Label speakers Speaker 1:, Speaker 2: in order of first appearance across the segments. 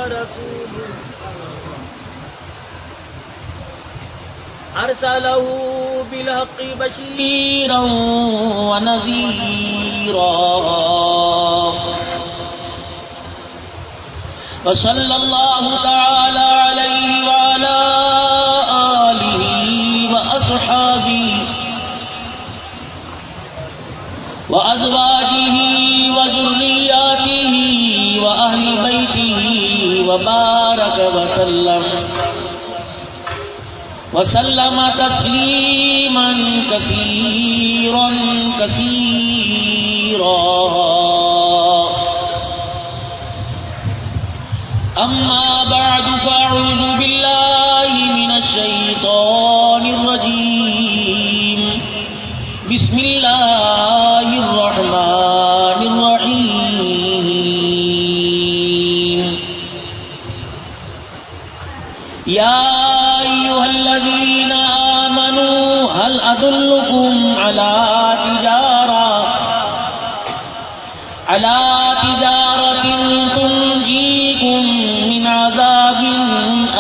Speaker 1: ورسوله أرسله بالحق بشيرا ونذيرا وصلى الله تعالى عليه وعلى آله وأصحابه وأزواجه وذرياته وأهل بيته وبارك وسلم تسليما كثيرا كثيرا. أما بعد فأعوذ بالله من الشيطان الرجيم. بسم الله الرحمن الرحيم. يا أيها الذين آمنوا هل أدلكم على تجارة تنجيكم من عذاب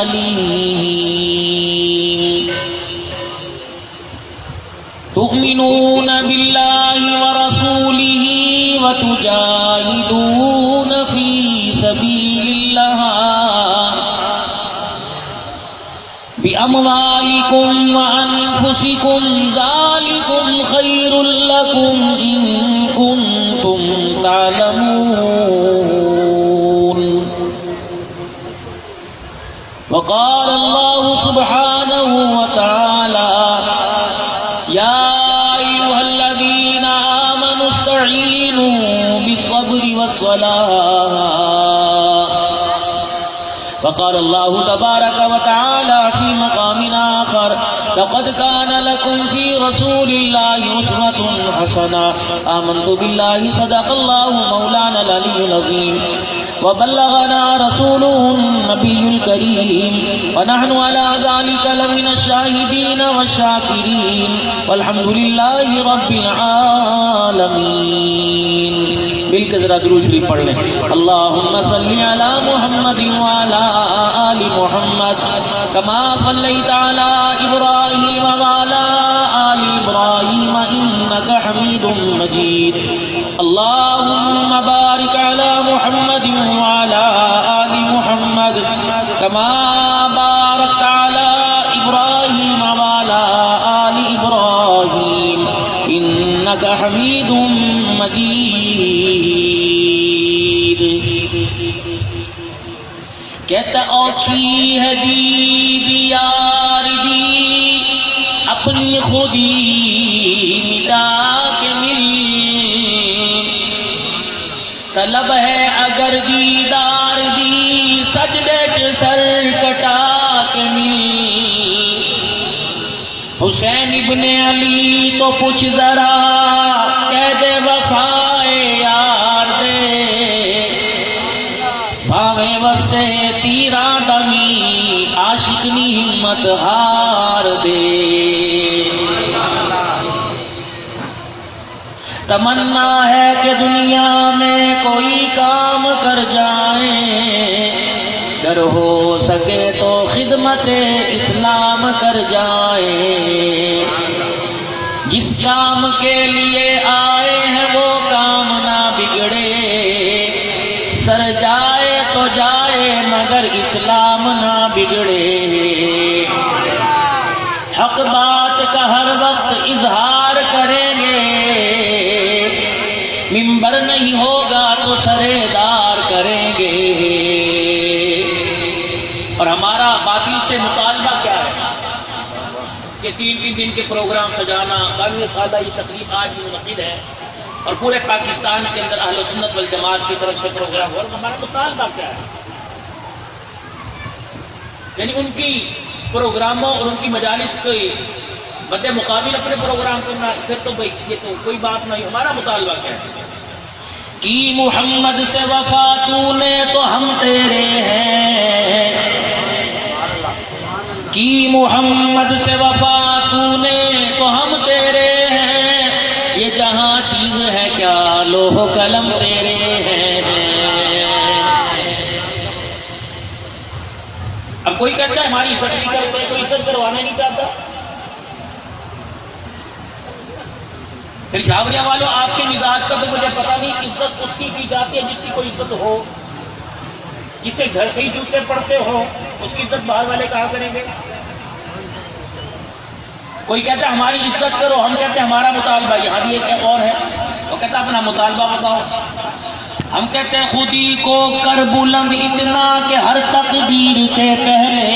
Speaker 1: أليم تؤمنون بالله ورسوله وتجاهدون في سبيل الله بأموالكم وأنفسكم ذلكم خير لكم إن كنتم تعلمون. وقال الله سبحانه وتعالى يا أيها الذين آمنوا استعينوا بالصبر والصلاة. وقال الله تبارك وتعالى في مقام آخر لقد كان لكم في رسول الله أسوة حسنة. آمنت بالله صدق الله مولانا العلي العظيم وبلغنا رسوله النبي الكريم ونحن على ذلك لمن الشاهدين والشاكرين والحمد لله رب العالمين. مل کے ذرا درود شریف پڑھ لیں. اللهم صل على محمد وعلى آل محمد كما صليت على إبراهيم وعلى آل إبراهيم إنك حميد مجيد. اللهم بارك على محمد وعلى آل محمد كما باركت على إبراهيم وعلى آل إبراهيم إنك حميد مجيد. کہتا اوکھی ہے دید یار دی اپنی خودی مٹا کے مل. طلب ہے اگر دیدار دی سجدے چ سر کٹا کے مل. حسین ابن علی تو پوچھ ذرا قید وفائے یار دے بھاویں وسے تیرا دمی عاشق نی ہمت ہار دے. تمنا ہے کہ دنیا میں کوئی کام کر جائیں گر ہو سکے تو خدمت اسلام کر جائیں. جس کام کے لیے آئے ہیں وہ کام نہ بگڑے. سر جائے تو جائے مگر اسلام نہ بگڑے. حق بات کا ہر وقت اظہار کریں گے. منبر نہیں ہوگا تو سردار کریں گے. اور ہمارا باطل سے مطالبہ کیا ہے کہ 3 دن کے پروگرام سجانا. 12 سالہ یہ تقریب آج منعقد ہے اور پورے پاکستان کے اندر اہل سنت والجماعت کی طرف سے پروگرام ہو. اور ہمارا مطالبہ کیا ہے؟ یعنی ان کی پروگراموں اور ان کی مجالس کے مد مقابل اپنے پروگرام کرنا پھر تو بھائی یہ تو کوئی بات نہیں. ہمارا مطالبہ کیا ہے؟ کی محمد سے وفا تو نے تو ہم تیرے ہیں. کی محمد سے وفا تو نے تو ہم تیرے ہیں. یہ جہاں چیز ہے کیا لوح قلم تیرے ہیں. کہتا ہے ہماری عزت نہیں کرتے، کوئی عزت کروانا نہیں چاہتا. پھر جھاوریاں والوں آپ کے مزاج کا تو مجھے پتا نہیں، عزت اس کی جاتی ہے جس کی کوئی عزت ہو. جسے گھر سے ہی جوتے پڑتے ہو اس کی عزت باہر والے کہا کریں گے. کوئی کہتا ہے ہماری عزت کرو، ہم کہتے ہیں ہمارا مطالبہ. یہاں بھی ایک اور ہے، وہ کہتا ہے اپنا مطالبہ بتاؤ. ہم کہتے ہیں خودی کو کر بلند اتنا کہ ہر تقدیر سے پہلے،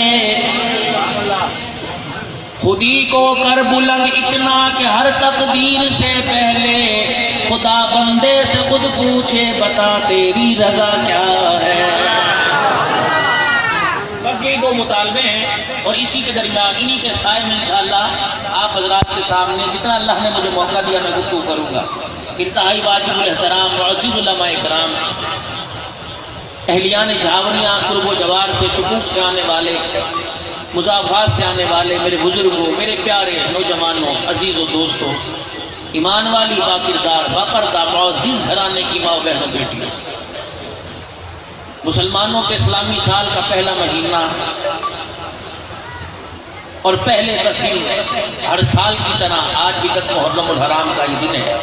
Speaker 1: خودی کو کر بلند اتنا کہ ہر تقدیر سے پہلے، خدا بندے سے خود پوچھے بتا تیری رضا کیا ہے. بس یہ دو مطالبے ہیں، اور اسی کے درمیان انہی کے سائے میں انشاءاللہ آپ حضرات کے سامنے جتنا اللہ نے مجھے موقع دیا میں گفتگو کروں گا. انتہائی واجب الاحترام معزز علماء کرام، اہلیان جھاوریاں، قرب و جوار سے، چکوک سے آنے والے، مضافات سے آنے والے میرے بزرگوں، میرے پیارے نوجوانوں، عزیز و دوستوں، ایمان والی باکردار باپردہ معزز گھرانے کی ماں و بہنوں بیٹیوں، مسلمانوں کے اسلامی سال کا پہلا مہینہ اور پہلے 10 دن ہر سال کی طرح آج بھی 10 محرم الحرام کا یہ دن ہے.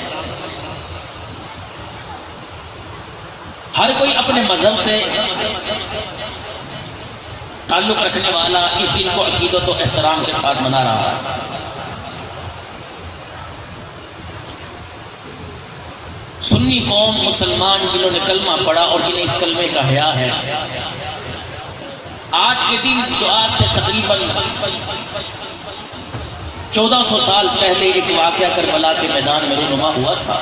Speaker 1: ہر کوئی اپنے مذہب سے تعلق رکھنے والا اس دن کو عقیدت و احترام کے ساتھ منا رہا ہے. سنی قوم مسلمان جنہوں نے کلمہ پڑھا اور جنہیں اس کلمے کا حیا ہے، آج کے دن جو آج سے تقریباً 1400 سال پہلے ایک واقعہ کربلا کے میدان میں رونما ہوا تھا.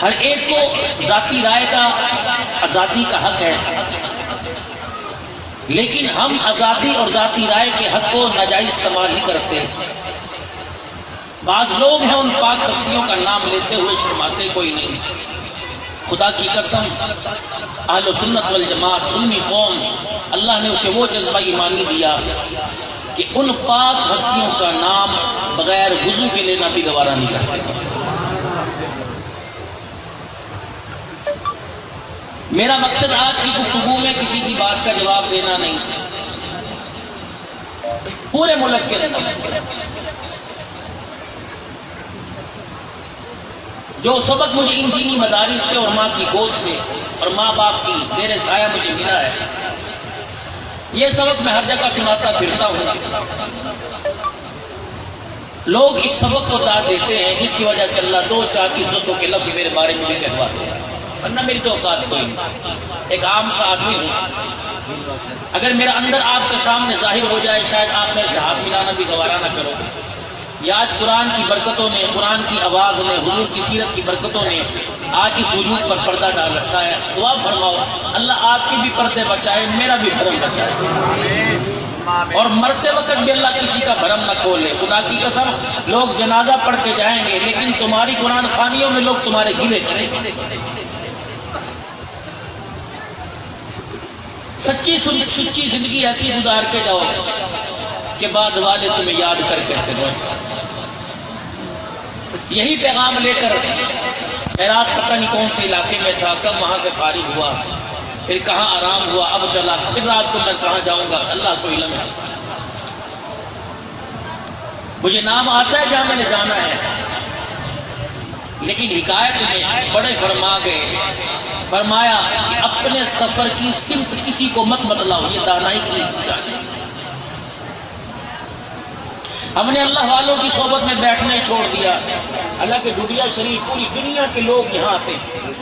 Speaker 1: ہر ایک کو ذاتی رائے کا، آزادی کا حق ہے، لیکن ہم آزادی اور ذاتی رائے کے حق کو ناجائز استعمال نہیں کرتے. بعض لوگ ہیں ان پاک ہستیوں کا نام لیتے ہوئے شرماتے کوئی نہیں. خدا کی قسم اہل سنت والجماعت سنی قوم، اللہ نے اسے وہ جذبہ ایمانی دیا کہ ان پاک ہستیوں کا نام بغیر وضو کے لینا بھی گوارا نہیں کرتے. میرا مقصد آج کی گفتگو میں کسی کی بات کا جواب دینا نہیں. پورے ملک کے اندر جو سبق مجھے ان دینی مدارس سے اور ماں کی گود سے اور ماں باپ کی زیر سایہ مجھے ملا ہے، یہ سبق میں ہر جگہ سناتا پھرتا ہوں. لوگ اس سبق کو داد دیتے ہیں جس کی وجہ سے اللہ 2-4 عزتوں کے لفظ میرے بارے میں بھی کہواتے ہیں، ورنہ میری تو اوقات کوئی نہیں. ایک عام سا آدمی ہوں، اگر میرا اندر آپ کے سامنے ظاہر ہو جائے شاید آپ میرے سے ہاتھ ملانا بھی گوارا نہ کرو. یہ آج قرآن کی برکتوں نے، قرآن کی آواز نے، حضور کی سیرت کی برکتوں نے آج اس وجود پر پردہ ڈال رکھا ہے. دعا فرماؤ اللہ آپ کی بھی پردے بچائے، میرا بھی بھرم بچائے، اور مرتے وقت بھی اللہ کسی کا بھرم نہ کھولے. خدا کی قسم لوگ جنازہ پڑھ کے جائیں گے لیکن تمہاری قرآن خوانیوں میں لوگ تمہارے گلے کریں گے. سچی زندگی ایسی گزار کے جاؤ کہ بعد والے تمہیں یاد کر کے رہیں. یہی پیغام لے کر عراق پتہ نہیں کون سے علاقے میں تھا، کب وہاں سے فارغ ہوا، پھر کہاں آرام ہوا، اب چلا، پھر رات کو میں کہاں جاؤں گا اللہ کو علم ہے. مجھے نام آتا ہے جہاں میں نے جانا ہے، لیکن حکایت میں بڑے فرما گئے، فرمایا کہ اپنے سفر کی سمت کسی کو مت بتلاؤ، یہ دانائی کی جانے. ہم نے اللہ والوں کی صحبت میں بیٹھنا ہی چھوڑ دیا. اللہ کے ڈوڈیا شریف پوری دنیا کے لوگ یہاں آتے ہیں،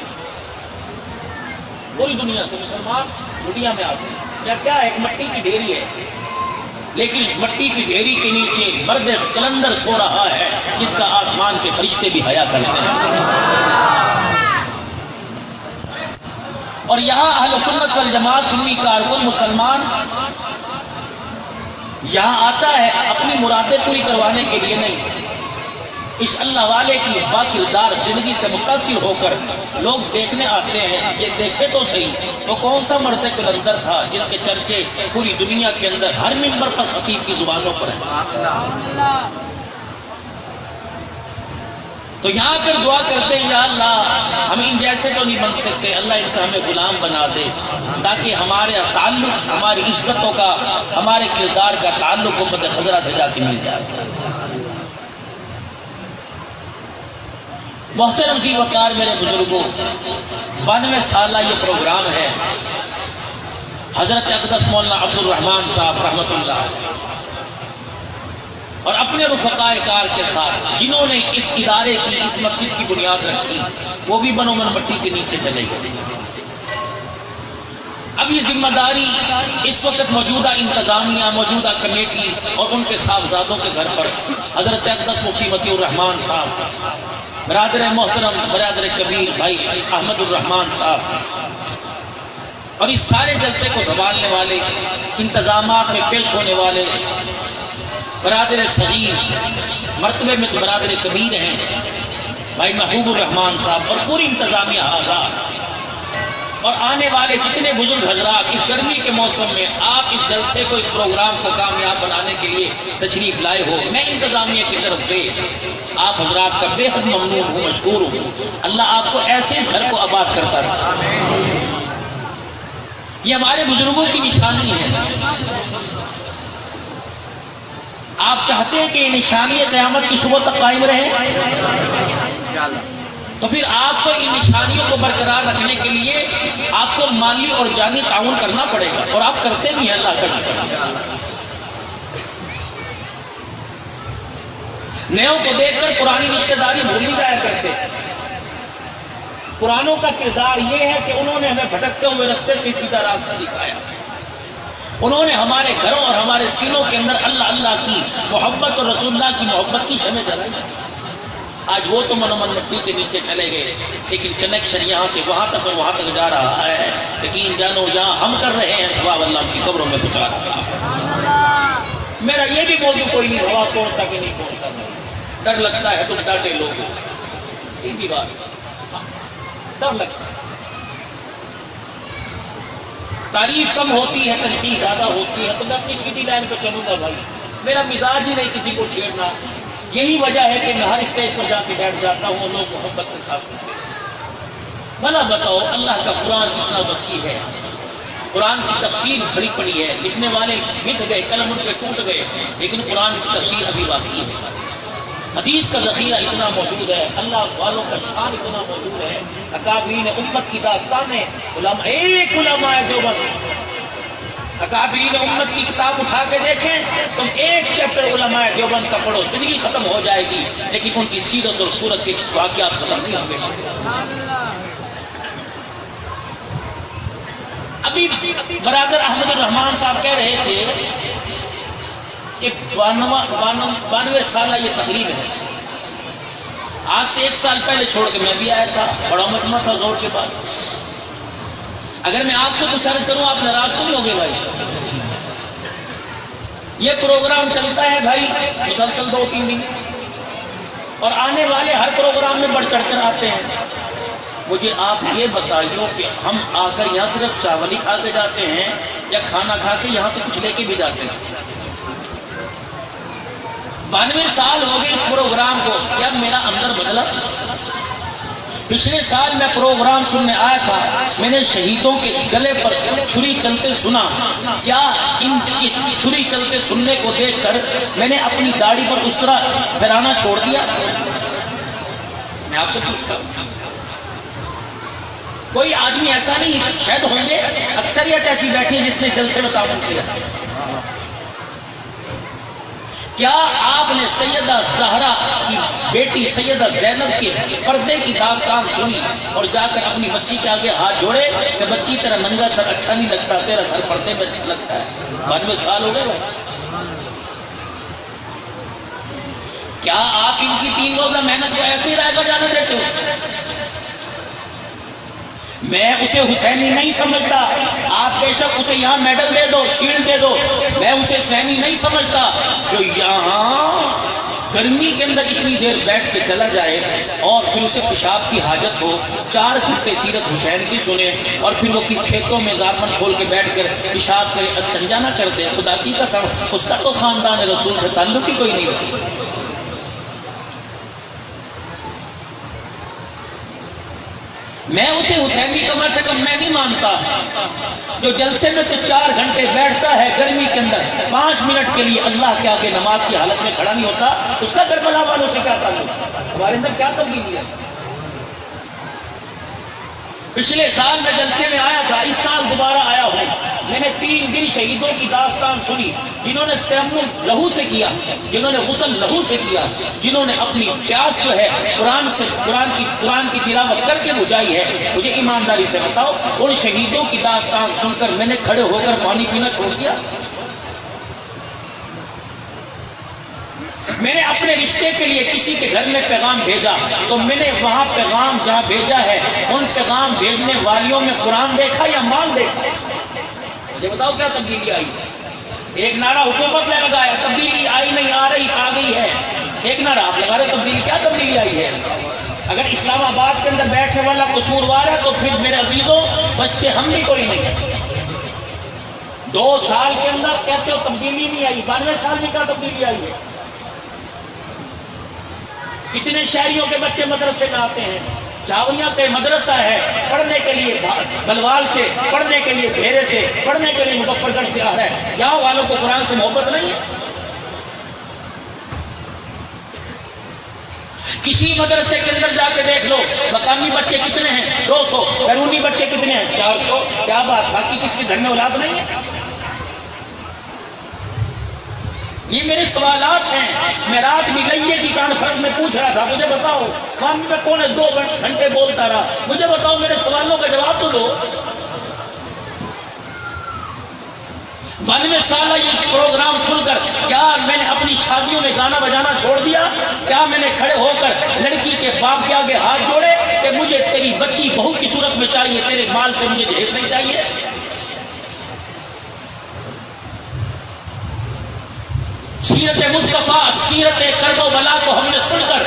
Speaker 1: پوری دنیا سے مسلمان ڈوڈیا میں آتے ہیں. کیا ایک مٹی کی ڈھیری ہے، لیکن اس مٹی کی ڈھیری کے نیچے مرد کلندر سو رہا ہے جس کا آسمان کے فرشتے بھی حیا کرتے ہیں. اور یہاں اہل سنت والجماعت سنی کارکن مسلمان یہاں آتا ہے اپنی مرادیں پوری کروانے کے لیے نہیں، اس اللہ والے کی باکردار زندگی سے متاثر ہو کر لوگ دیکھنے آتے ہیں. یہ دیکھے تو صحیح وہ کون سا مرد کلندر تھا جس کے چرچے پوری دنیا کے اندر ہر منبر پر خطیب کی زبانوں پر ہیں. تو یہاں کر دعا کرتے ہیں یا اللہ ہم ان جیسے تو نہیں بن سکتے، اللہ ان کا ہمیں غلام بنا دے تاکہ ہمارے تعلق، ہماری عزتوں کا، ہمارے کردار کا تعلق امت خضرہ سے جا کے مل جائے۔ محترم فی وقار میرے بزرگوں، 92 سالہ یہ پروگرام ہے۔ حضرت اقدس مولانا عبد الرحمان صاحب رحمۃ اللہ اور اپنے رفقائے کار کے ساتھ جنہوں نے اس ادارے کی، اس مسجد کی بنیاد رکھی، وہ بھی بنو من مٹی کے نیچے چلے گئے۔ اب یہ ذمہ داری اس وقت موجودہ انتظامیہ، موجودہ کمیٹی اور ان کے صاحبزادوں کے گھر پر حضرت اقدس مفتی مطیع الرحمان صاحب، برادر محترم، برادر کبیر بھائی احمد الرحمان صاحب اور اس سارے جلسے کو سنبھالنے والے، انتظامات میں پیش ہونے والے برادر صغیر، مرتبے میں تو برادر کبیر ہیں بھائی محبوب الرحمان صاحب اور پوری انتظامیہ حاضر، اور آنے والے جتنے بزرگ حضرات اس گرمی کے موسم میں آپ اس جلسے کو، اس پروگرام کو کامیاب بنانے کے لیے تشریف لائے ہو، میں انتظامیہ کی طرف سے آپ حضرات کا بے حد ممنون ہوں، مشکور ہوں۔ اللہ آپ کو ایسے اس گھر کو آباد کرتا رہے۔ یہ ہمارے بزرگوں کی نشانی ہے۔ آپ چاہتے ہیں کہ یہ نشانی قیامت کی صبح تک قائم رہے، تو پھر آپ کو ان نشانیوں کو برقرار رکھنے کے لیے آپ کو مالی اور جانی تعاون کرنا پڑے گا، اور آپ کرتے بھی ہیں، اللہ کا شکر۔ نیوں کو دیکھ کر پرانی رشتہ داری بھول ہی جایا کرتے۔ پرانوں کا کردار یہ ہے کہ انہوں نے ہمیں بھٹکتے ہوئے راستے سے سیدھا راستہ دکھایا، انہوں نے ہمارے گھروں اور ہمارے سینوں کے اندر اللہ اللہ کی محبت اور رسول اللہ کی محبت کی شمع جلائی۔ آج وہ تو من مٹی کے نیچے چلے گئے، لیکن کنیکشن یہاں سے وہاں تک اور وہاں تک جا رہا ہے۔ یقین جانو یہاں ہم کر رہے ہیں، ثواب اللہ کی قبروں میں پہنچا رہا ہے۔ میرا یہ بھی موضوع کوئی نہیں، ہوا توڑتا کہ نہیں توڑتا، ڈر لگتا ہے تم ڈاٹے لوگ، سیدھی بات، ڈر لگتا ہے۔ تعریف کم ہوتی ہے، تنقید زیادہ ہوتی ہے، تو میں اپنی سیدھی لائن پہ چلوں گا بھائی، میرا مزاج ہی نہیں کسی کو چھیڑنا۔ یہی وجہ ہے کہ میں ہر اسٹیج پر جا کے بیٹھ جاتا ہوں، لوگ محبت کے ساتھ سنتے ہیں۔ بھلا بتاؤ اللہ کا قرآن کتنا وسیع ہے، قرآن کی تفسیر بڑی پڑی ہے، لکھنے والے مٹ گئے، قلم ان کے ٹوٹ گئے، لیکن قرآن کی تفسیر ابھی باقی ہے۔ حدیث کا ذخیرہ اتنا موجود ہے، اللہ والوں کا شان اتنا موجود ہے، اکابرین امت کی داستانیں، علماء ایک علماء دیوبند، اکابرین امت کی کتاب اٹھا کے دیکھیں، تم ایک چیپٹر علماء دیوبند کا پڑھو، زندگی ختم ہو جائے گی، لیکن ان کی سیرت اور صورت کے واقعات ختم نہیں ہوں گے۔ ابھی برادر احمد الرحمان صاحب کہہ رہے تھے کہ 92 سالہ یہ تقریب ہے، آج سے 1 سال پہلے چھوڑ کے میں بھی آیا تھا، بڑا مجمع تھا زور کے بعد۔ اگر میں آپ سے کچھ عرض کروں آپ ناراض تو نہیں ہوگے بھائی؟ یہ پروگرام چلتا ہے بھائی مسلسل 2-3 دن، اور آنے والے ہر پروگرام میں بڑھ چڑھ کر آتے ہیں۔ مجھے آپ یہ بتائیے کہ ہم آ کر یہاں صرف چاول ہی کھا کے جاتے ہیں یا کھانا کھا کے یہاں سے کچھ لے کے بھی جاتے ہیں؟ 92 سال ہو گئے اس پروگرام کو، کیا میرا اندر بدلا؟ پچھلے سال میں پروگرام سننے آیا تھا، میں نے شہیدوں کے گلے پر چھری چلتے سنا، کیا ان کی چھری چلتے سننے کو دیکھ کر میں نے اپنی داڑھی پر اس طرح پھرانا چھوڑ دیا؟ میں آپ سے پوچھتا ہوں، کوئی آدمی ایسا نہیں، شاید ہوں گے، اکثریت ایسی بیٹھی ہے جس نے جلسے میں تعاون کیا۔ کیا آپ نے سیدہ زہرا کی بیٹی سیدہ زینب کے پردے کی داستان سنی اور جا کر اپنی بچی کے آگے ہاتھ جوڑے کہ بچی تیرا ننگا سر اچھا نہیں لگتا، تیرا سر پردے میں اچھا لگتا ہے؟ 92 سال ہو گئے بھائی۔ کیا آپ ان کی 3 روزہ محنت کو ایسے ہی رائے کر جانے دیتے ہو؟ میں اسے حسینی نہیں سمجھتا، آپ بے شک اسے یہاں میڈل دے دو، شیلڈ دے دو، میں اسے حسینی نہیں سمجھتا جو یہاں گرمی کے اندر اتنی دیر بیٹھ کے چلا جائے اور پھر اسے پیشاب کی حاجت ہو، 4 گھنٹے سیرت حسین کی سنے اور پھر وہ کھیتوں میں زارمن کھول کے بیٹھ کر پیشاب کرے، استنجا نہ کرتے۔ خدا کی قسم اس کا تو خاندان رسول سے تعلق ہی کوئی نہیں ہوتی۔ میں اسے حسینی کم سے کم میں نہیں مانتا جو جلسے میں سے 4 گھنٹے بیٹھتا ہے گرمی کے اندر 5 منٹ کے لیے اللہ کے آگے نماز کی حالت میں کھڑا نہیں ہوتا، اس کا کربلا والوں سے کیا تعلق؟ ہمارے اندر کیا تبدیلی ہے؟ پچھلے سال میں جلسے میں آیا تھا، اس سال دوبارہ آیا ہوں، میں نے 3 دن شہیدوں کی داستان سنی، جنہوں نے تیمم لہو سے کیا، جنہوں نے غسل لہو سے کیا، جنہوں نے اپنی پیاس جو ہے قرآن کی تلاوت کر کے بجھائی ہے۔ مجھے ایمانداری سے بتاؤ، ان شہیدوں کی داستان سن کر میں نے کھڑے ہو کر پانی پینا چھوڑ دیا؟ میں نے اپنے رشتے کے لیے کسی کے گھر میں پیغام بھیجا تو میں نے وہاں پیغام جہاں بھیجا ہے ان پیغام بھیجنے والیوں میں قرآن دیکھا یا مال دیکھا؟ مجھے بتاؤ کیا تبدیلی آئی؟ ایک نعرہ حکومت نے لگایا، تبدیلی آئی نہیں، آ رہی، آ گئی ہے۔ ایک نعرہ آپ لگا رہے، تبدیلی کیا تبدیلی آئی ہے؟ اگر اسلام آباد کے اندر بیٹھنے والا قصوروار ہے تو پھر میرے عزیزوں بچتے ہم بھی کوئی نہیں۔ 2 سال کے اندر کہتے ہو تبدیلی نہیں آئی، 92 سال میں کیا تبدیلی آئی ہے؟ کتنے شہریوں کے بچے مدرسے میں آتے ہیں؟ چاولیاں کے مدرسہ ہے پڑھنے کے لیے، بلوال سے پڑھنے کے لیے، بھیرے سے پڑھنے کے لیے مظفر گڑھ سے آ رہا ہے۔ یہاں والوں کو قرآن سے محبت نہیں ہے؟ کسی مدرسے کے اندر جا کے دیکھ لو، مقامی بچے کتنے ہیں؟ 200، بیرونی بچے کتنے ہیں؟ 400۔ کیا بات، باقی کسی کے گھر میں اولاد نہیں ہے؟ یہ میرے سوالات ہیں۔ میں رات ملیے کی کانفرنس میں پوچھ رہا تھا، مجھے بتاؤ فارم میں کون ہے 2 گھنٹے بولتا رہا، مجھے بتاؤ میرے سوالوں کا جواب تو دو۔ 92 سالہ یہ پروگرام سن کر کیا میں نے اپنی شادیوں میں گانا بجانا چھوڑ دیا؟ کیا میں نے کھڑے ہو کر لڑکی کے باپ کے آگے ہاتھ جوڑے کہ مجھے تیری بچی بہو کی صورت میں چاہیے، تیرے مال سے مجھے جہیز نہیں چاہیے؟ سیرت مصطفیٰ، سیرت کرب و بلا کو ہم نے سن کر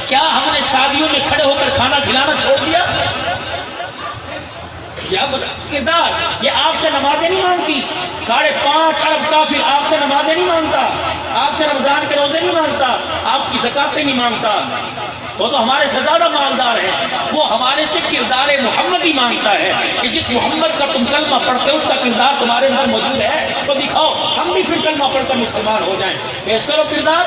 Speaker 1: کیا ہم نے شادیوں میں کھڑے ہو کر کھانا کھلانا چھوڑ دیا؟ کیا کردار؟ یہ آپ سے نمازیں نہیں مانگتی، 5.5 ارب کافر آپ سے نمازیں نہیں مانگتا، آپ سے رمضان کے روزے نہیں مانگتا، آپ کی زکاتیں نہیں مانگتا، وہ تو ہمارے سے زیادہ مالدار ہے، وہ ہمارے سے کردار محمد ہی مانگتا ہے کہ جس محمد کا تم کلمہ پڑھتے ہو اس کا کردار تمہارے اندر موجود ہے تو دکھاؤ، ہم بھی پھر کلمہ پڑھ کر مسلمان ہو جائیں۔ پیش کرو کردار۔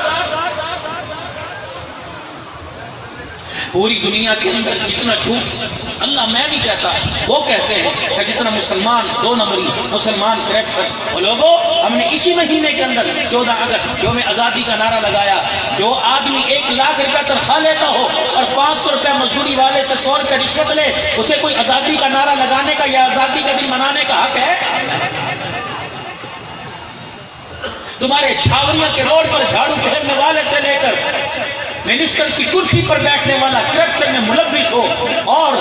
Speaker 1: پوری دنیا کے اندر جتنا جھوٹ اللہ میں بھی کہتا وہ کہتے ہیں کہ جتنا مسلمان 2 نمبری، مسلمان کرپشن، وہ لوگوں ہم نے اسی مہینے کے اندر 14 اگست یوم آزادی کا نعرہ لگایا، جو آدمی 1 لاکھ روپے تنخواہ لیتا ہو اور 500 روپے مزدوری والے سے 100 روپے رشوت لے، اسے کوئی آزادی کا نعرہ لگانے کا یا آزادی کا دن منانے کا حق ہے؟ تمہارے چھاوریاں کے روڈ پر جھاڑو پھیرنے والے سے لے کر منسٹر کی کرسی پر بیٹھنے والا کرپشن میں ملوث ہو اور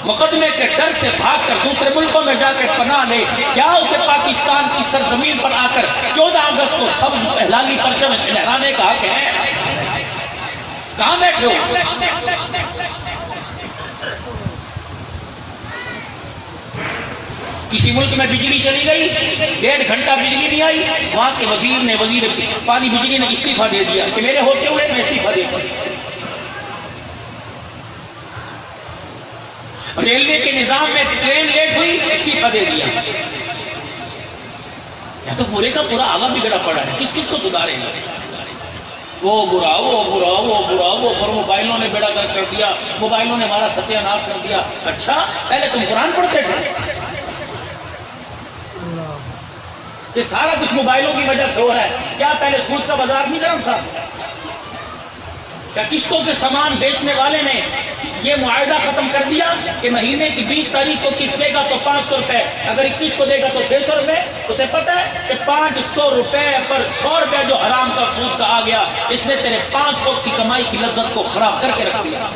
Speaker 1: مقدمے کے ڈر سے بھاگ کر دوسرے ملکوں میں جا کے پناہ لے، کیا اسے پاکستان کی سرزمین پر آ کر 14 اگست کو سبز ہلالی پرچم لہرانے کا حق ہے؟ کہاں بیٹھے ہو؟ کسی ملک میں بجلی چلی گئی، 1.5 گھنٹہ بجلی نہیں آئی، وہاں کے وزیر پانی بجلی نے استعفیٰ دے دیا کہ میرے ہوتے ہوئے میں استعفیٰ دے دیا۔ ریلوے کے نظام میں ٹرین لیٹ ہوئی، استعفیٰ دے دیا۔ یا تو پورے کا پورا آگا بگڑا پڑا ہے، کس کس کو سدھاریں گے؟ وہ برا وہ برا وہ برا وہ، اور موبائلوں نے بیڑا کر دیا، موبائلوں نے ہمارا ستیہ ناش کر دیا۔ اچھا پہلے تم قرآن پڑھتے تھے؟ یہ سارا کچھ موبائلوں کی وجہ سے ہو رہا ہے۔ کیا پہلے سود کا بازار نہیں گرم تھا؟ کیا قسطوں کے سامان بیچنے والے نے یہ معاہدہ ختم کر دیا کہ مہینے کی 20 تاریخ کو قسط دے گا تو 500 روپے، اگر 21 کو دے گا تو 600 روپے؟ اسے پتا ہے کہ 500 روپے پر 100 روپے جو حرام کا سود کا آ گیا، اس نے تیرے 500 کی کمائی کی لذت کو خراب کر کے رکھ دیا۔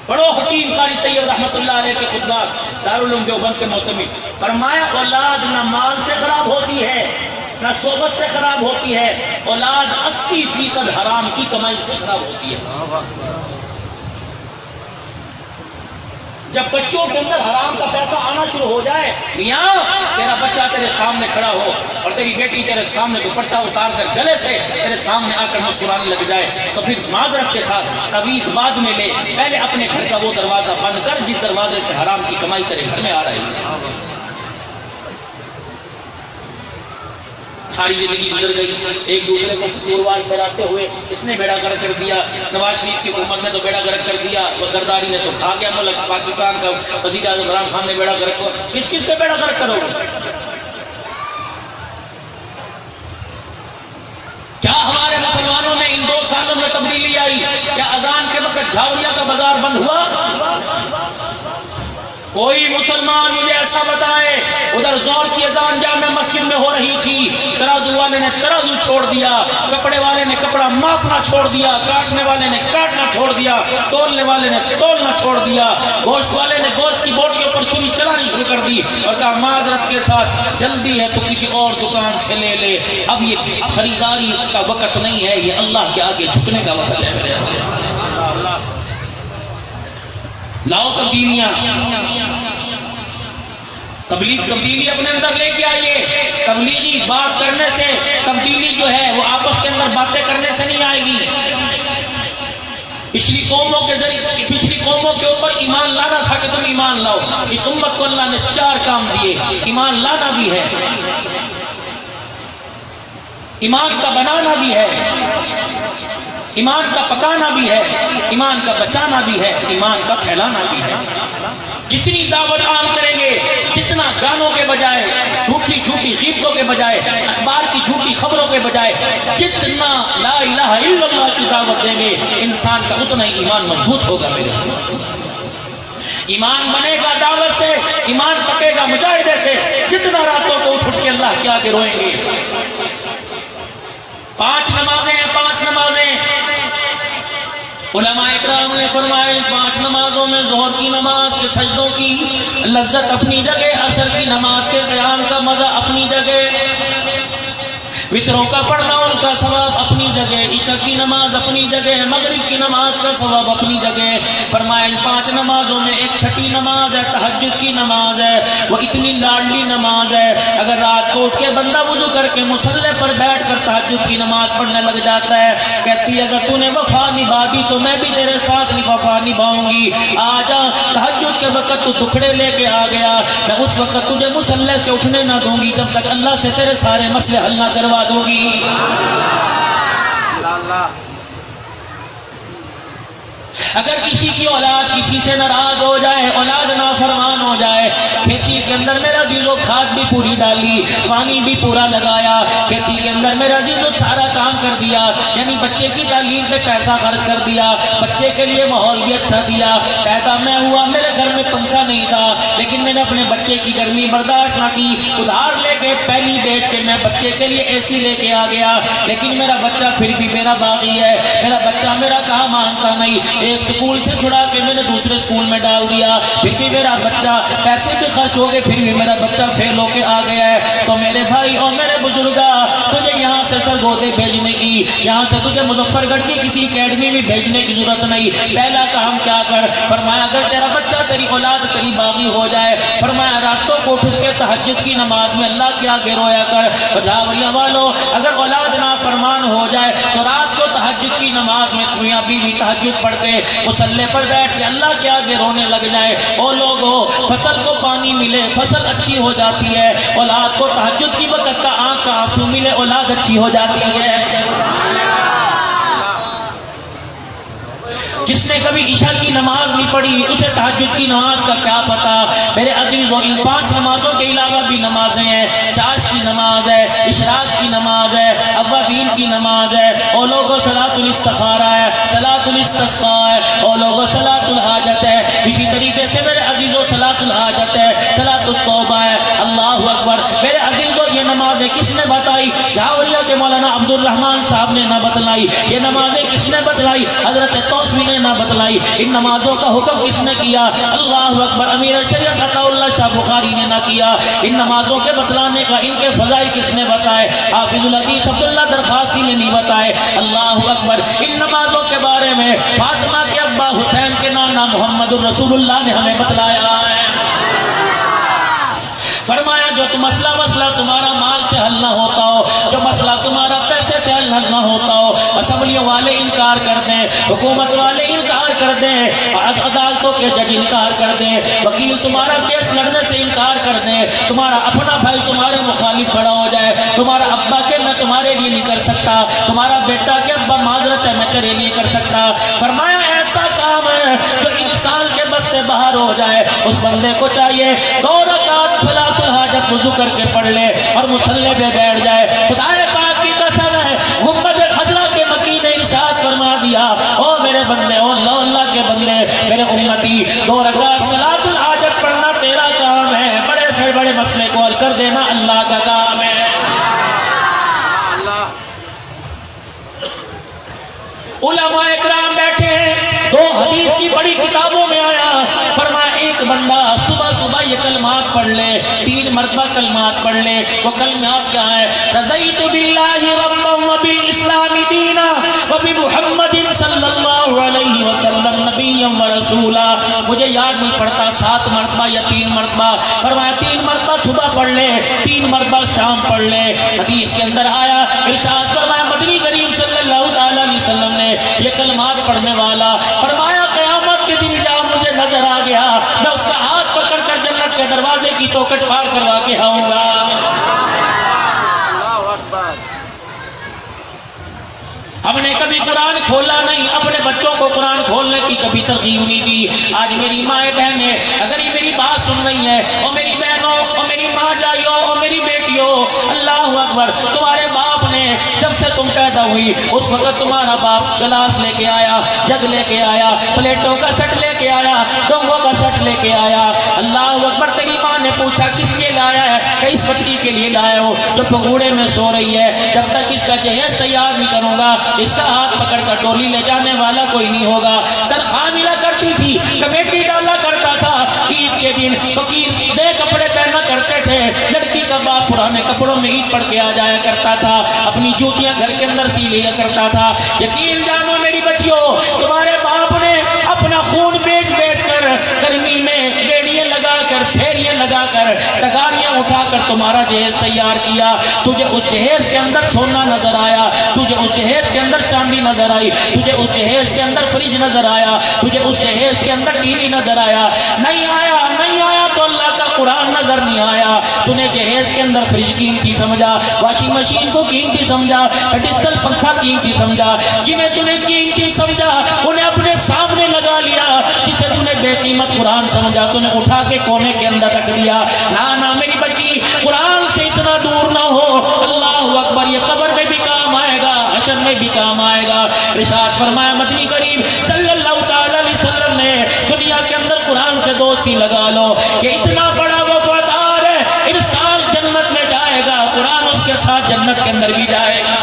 Speaker 1: پڑھو حکیم قاری طیب رحمت اللہ علیہ کے خطبات، دارالعلوم دیوبند کے معتمد، فرمایا اولاد نہ مال سے خراب ہوتی ہے نہ صحبت سے خراب ہوتی ہے، اولاد 80% حرام کی کمائی سے خراب ہوتی ہے۔ جب بچوں کے اندر حرام کا پیسہ آنا شروع ہو جائے، میاں تیرا بچہ تیرے سامنے کھڑا ہو اور تیری بیٹی تیرے سامنے دوپٹہ اتار کر گلے سے تیرے سامنے آ کر مسکرانے لگ جائے، تو پھر معذرت کے ساتھ تعویذ بعد میں لے، پہلے اپنے گھر کا وہ دروازہ بند کر جس دروازے سے حرام کی کمائی تیرے گھر میں آ رہی ہے۔ ساری زندگی گزر گئی، ایک دوسرے کو قصوروار ٹھہراتے ہوئے اس نے بیڑا گرک کر دیا، نواز شریف کی حکومت نے تو بیڑا گرک کر دیا، غداری نے تو کھا گیا ملک، پاکستان کا وزیر اعظم عمران خان نے بیڑا گرک کیا، کس کس کے بیڑا گرک کرو گے؟ کیا ہمارے مسلمانوں میں ان 2 سالوں میں تبدیلی آئی؟ کیا اذان کے وقت جھاوڑیا کا بازار بند ہوا؟ کوئی مسلمان مجھے ایسا بتائے، ادھر زور کی اذان جامع مسجد میں ہو رہی تھی، ترازو والے نے ترازو چھوڑ دیا، کپڑے والے نے کپڑا ماپنا چھوڑ دیا، کاٹنے والے نے کاٹنا چھوڑ دیا، تولنے والے نے تولنا چھوڑ دیا، گوشت والے نے گوشت کی بوٹیوں پر چھری چلانی شروع کر دی اور کہا معذرت کے ساتھ جلدی ہے تو کسی اور دکان سے لے لے، اب یہ خریداری کا وقت نہیں ہے، یہ اللہ کے آگے جھکنے کا وقت ہے۔ میرے لاؤ تبدیلیاں، تبدیلی اپنے اندر لے کے آئیے۔ تبلیغی بات کرنے سے تبدیلی جو ہے وہ آپس کے اندر باتیں کرنے سے نہیں آئے گی۔ پچھلی قوموں کے اوپر ایمان لانا تھا کہ تم ایمان لاؤ، اس امت کو اللہ نے 4 کام دیے، ایمان لانا بھی ہے، ایمان کا بنانا بھی ہے، ایمان کا پکانا بھی ہے، ایمان کا بچانا بھی ہے، ایمان کا پھیلانا بھی ہے۔ جتنی دعوت عام کریں گے، جتنا گانوں کے بجائے، جھوٹی غیبتوں کے بجائے، اخبار کی جھوٹی خبروں کے بجائے جتنا لا الہ الا اللہ کی دعوت دیں گے، انسان کا اتنا ہی ایمان مضبوط ہوگا۔ میرے ایمان بنے گا دعوت سے، ایمان پکے گا مجاہدے سے۔ جتنا راتوں کو اٹھ کے اللہ کے آگے روئیں گے۔ 5 نمازیں ہیں، 5 نمازیں علماء اکرام نے فرمایا 5 نمازوں میں ظہر کی نماز کے سجدوں کی لذت اپنی جگہ، عصر کی نماز کے قیام کا مزہ اپنی جگہ، وطروں کا پڑھنا ان کا ثواب اپنی جگہ، عشاء کی نماز اپنی جگہ، مغرب کی نماز کا ثواب اپنی جگہ۔ فرمایا ان 5 نمازوں میں ایک چھٹی نماز ہے، تہجد کی نماز ہے، وہ اتنی لاڈلی نماز ہے، اگر رات کو اٹھ کے بندہ وضو کر کے مصلی پر بیٹھ کر تہجد کی نماز پڑھنے لگ جاتا ہے، کہتی ہے اگر تو نے وفا نبھا دی تو میں بھی تیرے ساتھ وفا نبھاؤں گی، آجا تہجد کے وقت تو ٹکڑے لے کے آ گیا، میں اس وقت تجھے مصلی سے اٹھنے نہ دوں گی جب تک اللہ سے تیرے سارے مسئلے حل نہ کروا دوں گی۔ اگر کسی کی اولاد کسی سے ناراض ہو جائے، اولاد نافرمان ہو جائے، کھیتی کے اندر میرا عزیزو کھاد بھی پوری ڈالی، پانی بھی پورا لگایا، کھیتی کے اندر میرا عزیزو سارا کام کر دیا، یعنی بچے کی تعلیم پہ پیسہ خرچ کر دیا، بچے کے لیے ماحول بھی اچھا دیا، پیدا میں ہوا میرے گھر میں پنکھا نہیں تھا لیکن میں نے اپنے بچے کی گرمی برداشت نہ کی، ادھار لے کے پہلی بیچ کے میں بچے کے لیے اے سی لے کے آ گیا، لیکن میرا بچہ پھر بھی میرا باغی ہے، میرا بچہ میرا کہا مانتا نہیں، ایک سکول سے چھڑا کے میں نے دوسرے سکول میں ڈال دیا، پھر بھی میرا بچہ، پیسے بھی خرچ ہو گئے پھر بھی میرا بچہ فیل ہو کے آ گیا ہے۔ تو میرے بھائی اور میرے بزرگا، تجھے یہاں سے سرگودے بھیجنے کی، یہاں سے تجھے مظفر گڑھ کی کسی اکیڈمی میں بھیجنے کی ضرورت نہیں، پہلا کام کیا کر، فرمایا اگر تیرا بچہ تیری اولاد تیری باغی ہو جائے، فرمایا راتوں کو اٹھ کے تہجد کی نماز میں اللہ کے آگے رویا کر۔ جھاوریہ والو، اگر اولاد نافرمان ہو جائے تو رات کو تہجد کی نماز میں تم یا بیوی تہجد پڑھ کے مصلی پر بیٹھ کے اللہ کے آگے رونے لگ جائے۔ او لوگو، فصل کو پانی ملے فصل اچھی ہو جاتی ہے، اولاد کو تہجد کی وقت کا آنکھ کا آنسو ملے اولاد اچھی ہو جاتی ہے۔ جس نے کبھی عشاء کی نماز نہیں پڑھی اسے تہجد کی نماز کا کیا پتا۔ میرے عزیزوں، ان 5 نمازوں کے علاوہ بھی نمازیں ہیں، چاش کی نماز ہے، اشراق کی نماز ہے، اوابین کی نماز ہے، اور لوگوں صلاۃ الاستخارہ ہے، صلاۃ الاستسقاء ہے، اور لوگوں صلاۃ الحاجت ہے، اسی طریقے سے میرے عزیزوں صلاۃ الحاجت ہے، صلاۃ التوبہ ہے۔ اللہ اکبر۔ میرے عزیزوں، یہ نمازیں کس نے بتائی؟ جھاوریہ کے مولانا عبد الرحمان صاحب نے نہ بتلائی۔ یہ نمازیں کس نے بتلائی؟ حضرت توسوی نے نہ بتلائی۔ ان نمازوں کا حکم کس نے کیا؟ اللہ اکبر، امیر شریعت عطا اللہ شاہ بخاری نے نہ کیا۔ ان نمازوں کے بتلانے کا، ان کے فضائل کس نے بتایا؟ بتائے, حافظ الحدیث عبداللہ درخواستی نے نہیں بتائے. اللہ اکبر. ان نمازوں کے بارے میں فاطمہ کے ابا حسین کے نانا محمد الرسول اللہ نے ہمیں بتلایا ہے. فرمایا جو مسئلہ تمہارا مال سے حل نہ ہوتا ہو, جو مسئلہ تمہارا پیسے سے حل نہ ہوتا ہو, اسمبلیوں والے انکار کر دیں, حکومت والے انکار کر دیں, عدالتوں کے جج انکار کر دیں, وکیل تمہارا کیس لڑنے سے انکار کر دیں, تمہارا اپنا بھائی تمہارے مخالف کھڑا ہو جائے, تمہارا ابا کہ میں تمہارے لیے نہیں کر سکتا, تمہارا بیٹا کہ ابا معذرت ہے میں تیرے لیے کر سکتا. فرمایا ایسا کام ہے جو انسان کے بس سے باہر ہو جائے, اس بندے کو چاہیے 2 رکعت صلاۃ الحاجت وضو کر کے پڑھ لے اور مصلی پہ بیٹھ جائے. خدائے پاک کی قسم ہے, گنبد خضرا کے مکی نے ارشاد فرما دیا, او میرے بندے, او اللہ کے بندے, میرے امتی, 2 رکعت صلاۃ الحاجت پڑھنا تیرا کام ہے, بڑے سے بڑے مسئلے کو حل کر دینا اللہ کا کام ہے. علماء اکرام بیٹھے ہیں, 2 حدیث کی بڑی کتابوں میں آیا, فرمایا ایک بندہ صبح یہ کلمات پڑھ لے, 3 مرتبہ کلمات پڑھ لے. وہ کلمات کیا ہے؟ رضیت باللہ ربا وبالاسلام دینا وبمحمد صلی اللہ علیہ وسلم نبیا ورسولا. مجھے یاد نہیں پڑتا 7 مرتبہ یا 3 مرتبہ. فرمایا 3 مرتبہ صبح پڑھ لے, 3 مرتبہ شام پڑھ لے. حدیث کے اندر آیا, ارشاد فرمایا مدنی کریم صلی اللہ علیہ وسلم نے یہ کلمات پڑھنے والا, فرمایا قیامت کے دن جب مجھے نظر آ گیا میں اس کا ہاتھ پکڑ کر جنت کے دروازے کی چوکھٹ پار کروا کے آؤں گا. ہم نے کبھی قرآن کھولا نہیں, اپنے بچوں کو قرآن کھولنے کی کبھی ترغیب نہیں دی. آج میری ماں بہنیں اگر یہ میری بات سن رہی ہیں, اور میری بہنوں, اور میری ماں جائیوں, اور میری بیٹیوں, اللہ اکبر, تمہارے باپ نے جب سے تم پیدا ہوئی اس وقت تمہارا باپ گلاس لے کے آیا, جگ لے کے آیا, پلیٹوں کا سیٹ لے کے آیا, ڈونگوں کا سیٹ لے کے آیا. اللہ اکبر. تیری ماں نے پوچھا کس لیے لایا ہے, کہ اس بچی کے لیے لایا ہو جو پگوڑے میں سو رہی ہے, جب تک اس کا جہیز تیار نہیں کروں گا اس کا ہاتھ پکڑ کر ٹولی لے جانے والا کوئی نہیں ہوگا. تنخواہ ملا کرتی تھی, کمیٹی ڈالا کرتا تھا, عید کے دن فقیر نئے کپڑے پہنا کرتے تھے, لڑکی کا باپ پرانے کپڑوں میں عید پڑھ کے آ جایا کرتا تھا, اپنی جوتیاں گھر کے اندر سی لیا کرتا تھا. یقین جانو میری بچیوں, تمہارے باپ نے اپنا خون بیچ کر گرمی میں بیڑیاں لگا کر, پھیریاں لگا کر, ٹگاریاں اٹھا کر تمہارا جہیز تیار کیا. تجھے اس جہیز کے اندر سونا نظر آیا, تجھے اس جہیز کے اندر چاندی نظر آئی, تجھے اس جہیز کے اندر فریج نظر آیا, تجھے اس جہیز کے اندر ٹی وی نظر آیا. نہیں آیا تو اللہ کا قرآن نظر نہیں آیا. تو نے جہیز کے اندر فریج قیمتی سمجھا, واشنگ مشین کو قیمتی سمجھا, ڈیجیٹل پنکھا قیمتی سمجھا. جنہیں تو نے قیمتی سمجھا انہیں اپنے سامنے لگا لیا, جسے تو نے بے قیمت قرآن سمجھا تو نے اٹھا کے کونے کے اندر رکھ دیا. نا میری بچی, قرآن سے اتنا دور نہ ہو. اللہ اکبر. یہ قبر میں بھی کام آئے گا, حشر میں بھی کام آئے گا. ارشاد فرمایا مدنی کریم صلی اللہ تعالی علیہ وسلم نے, دنیا کے اندر قرآن سے دوستی لگا لو, کہ اتنا بڑا وفادار ہے, انسان جنت میں جائے گا, قرآن اس کے ساتھ جنت کے اندر بھی جائے گا.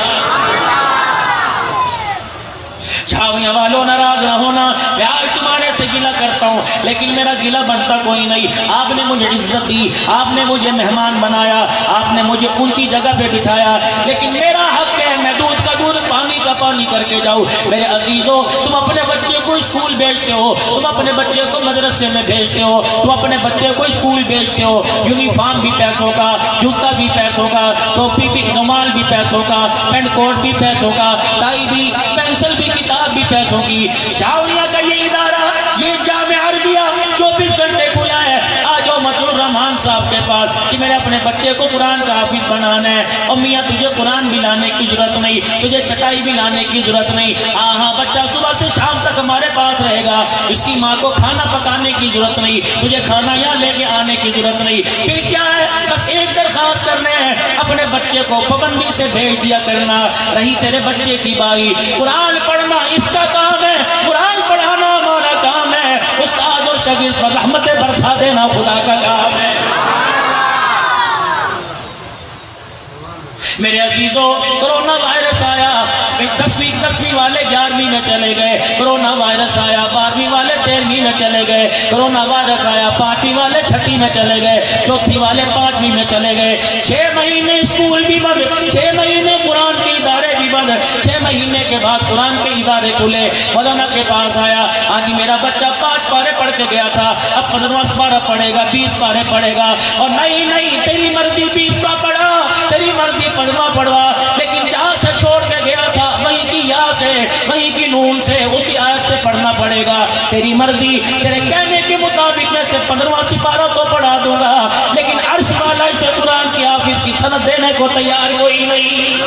Speaker 1: چھاویاں والوں ناراض نہ ہونا, میں آج تمہارے سے گلہ کرتا ہوں لیکن میرا گلہ بنتا کوئی نہیں. آپ نے مجھے عزت دی, آپ نے مجھے مہمان بنایا, آپ نے مجھے اونچی جگہ پہ بٹھایا, لیکن میرا حق ہے میں دودھ کا دودھ, پانی کا پانی کر کے جاؤں. میرے عزیزوں, تم اپنے بچے کو اسکول بھیجتے ہو, تم اپنے بچے کو مدرسے میں بھیجتے ہو, تم اپنے بچے کو اسکول بھیجتے ہو, یونیفارم بھی پیسوں کا, جوتا بھی پیسوں کا, ٹوپی بھی, رومال بھی پیسوں کا, پینٹ کوٹ بھی پیسوں کا, ٹائی بھی, پینسل بھی, کتاب بھی پیسوں کی. جاویہ کا یہ ادارہ, یہ جامعہ عربیہ 24 گھنٹے کھلا ہے. آج مطلوب رحمان صاحب کے پاس کہ میرے اپنے بچے کو قرآن کا حافظ بنانا ہے, اور میاں تجھے قرآن بھی لانے کی ضرورت نہیں, تجھے چٹائی بھی لانے کی ضرورت نہیں. ہاں بچہ صبح سے شام تک ہمارے پاس رہے گا, اس کی ماں کو کھانا پکانے کی ضرورت نہیں, تجھے کھانا یہاں لے کے آنے کی ضرورت نہیں. پھر کیا ہے, بس ایک درخواست کرنے ہیں, اپنے بچے کو پابندی سے بھیج دیا کرنا. رہی تیرے بچے کی باری, قرآن پڑھنا اس کا کام ہے, قرآن پڑھانا ہمارا کام ہے, استاد اور شاگرد پر رحمتیں برسا دینا خدا کا کام ہے. میرے عزیزوں, کرونا وائرس آیا, 10ਵੀਂ والے 11ویں میں چلے گئے، کرونا وائرس آیا، 12ویں والے 13ویں میں چلے گئے، کرونا وائرس آیا، 5ویں والے 6ٹھی میں چلے گئے، 4تھی والے 5ویں میں چلے گئے، 6 مہینے اسکول بھی بند، 6 مہینے قرآن کے ادارے بھی بند، 6 مہینے کے بعد قرآن کے ادارے کھلے، مولانا کے پاس آیا، آج میرا بچہ 5 پارے پڑھ کے گیا تھا، اب 15واں پارہ پڑھے گا، 20 پارے پڑھے گا، اور نہیں تیری مرضی 20 کا پڑھا، تیری مرضی 15واں پڑھوا، لیکن جہاں سے چھوڑ کے گیا تھا وہیں کی یا سے، وہیں کی نون سے، اسی آیت سے پڑھنا پڑے گا، تیری مرضی، تیرے کہنے کے مطابق میں سے 15واں سپارہ تو پڑھا دوں گا، لیکن عرش والا اسے قرآن کی حافظ کی سند دینے کو تیار کوئی نہیں۔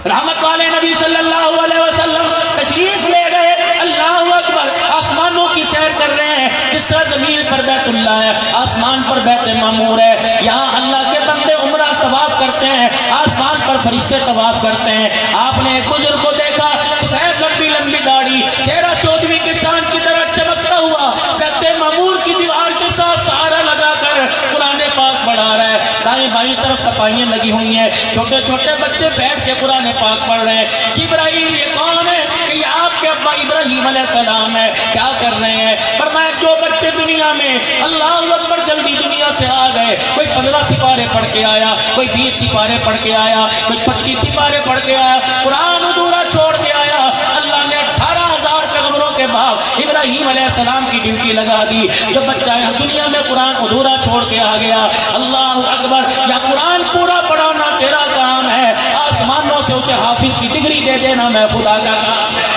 Speaker 1: رحمت والے نبی صلی اللہ علیہ وسلم تشریف لے گئے، اللہ اکبر، آسمانوں کی سیر کر رہے ہیں، جس طرح زمین پر بیت اللہ ہے، آسمان پر بیت معمور ہے، یہاں اللہ کے بندے عمرہ طواف کرتے ہیں، آسمان پر فرشتے طواف کرتے ہیں۔ آپ نے ایک بزرگ کو دیکھا، سفید لمبی داڑھی، چہرہ 14ویں کے چاند کی طرح چمکتا ہوا، بیت معمور کی دیوار کے ساتھ سہارا لگا کر قرآن پاک پڑھا رہا ہے، دائیں بائیں طرف تپائیاں لگی ہوئی ہیں، چھوٹے چھوٹے بچے بیٹھ کے قرآن پاک پڑھ رہے ہیں۔ جبرائیل یہ کون ہے؟ کہ یہ آپ کے ابا ابراہیم علیہ السلام ہے، کیا کر رہے ہیں؟ فرمایا جو بچے دنیا میں اللہ اکبر جلدی دنیا سے آ گئے، کوئی 15 سپارے پڑھ کے آیا، کوئی 20 سپارے پڑھ کے آیا، کوئی 25 سپارے پڑھ کے آیا، قرآن ادھورا چھوڑ کے آیا، اللہ نے 18,000 پیغمبروں کے بعد ابراہیم علیہ السلام کی ڈیوٹی لگا دی، جو بچہ دنیا میں قرآن ادھورا چھوڑ کے آ گیا، اللہ اکبر، یا قرآن پورا پڑھانا تیرا کام ہے، آسمانوں سے اسے حافظ کی ڈگری دے دینا میں خدا کا کام ہے۔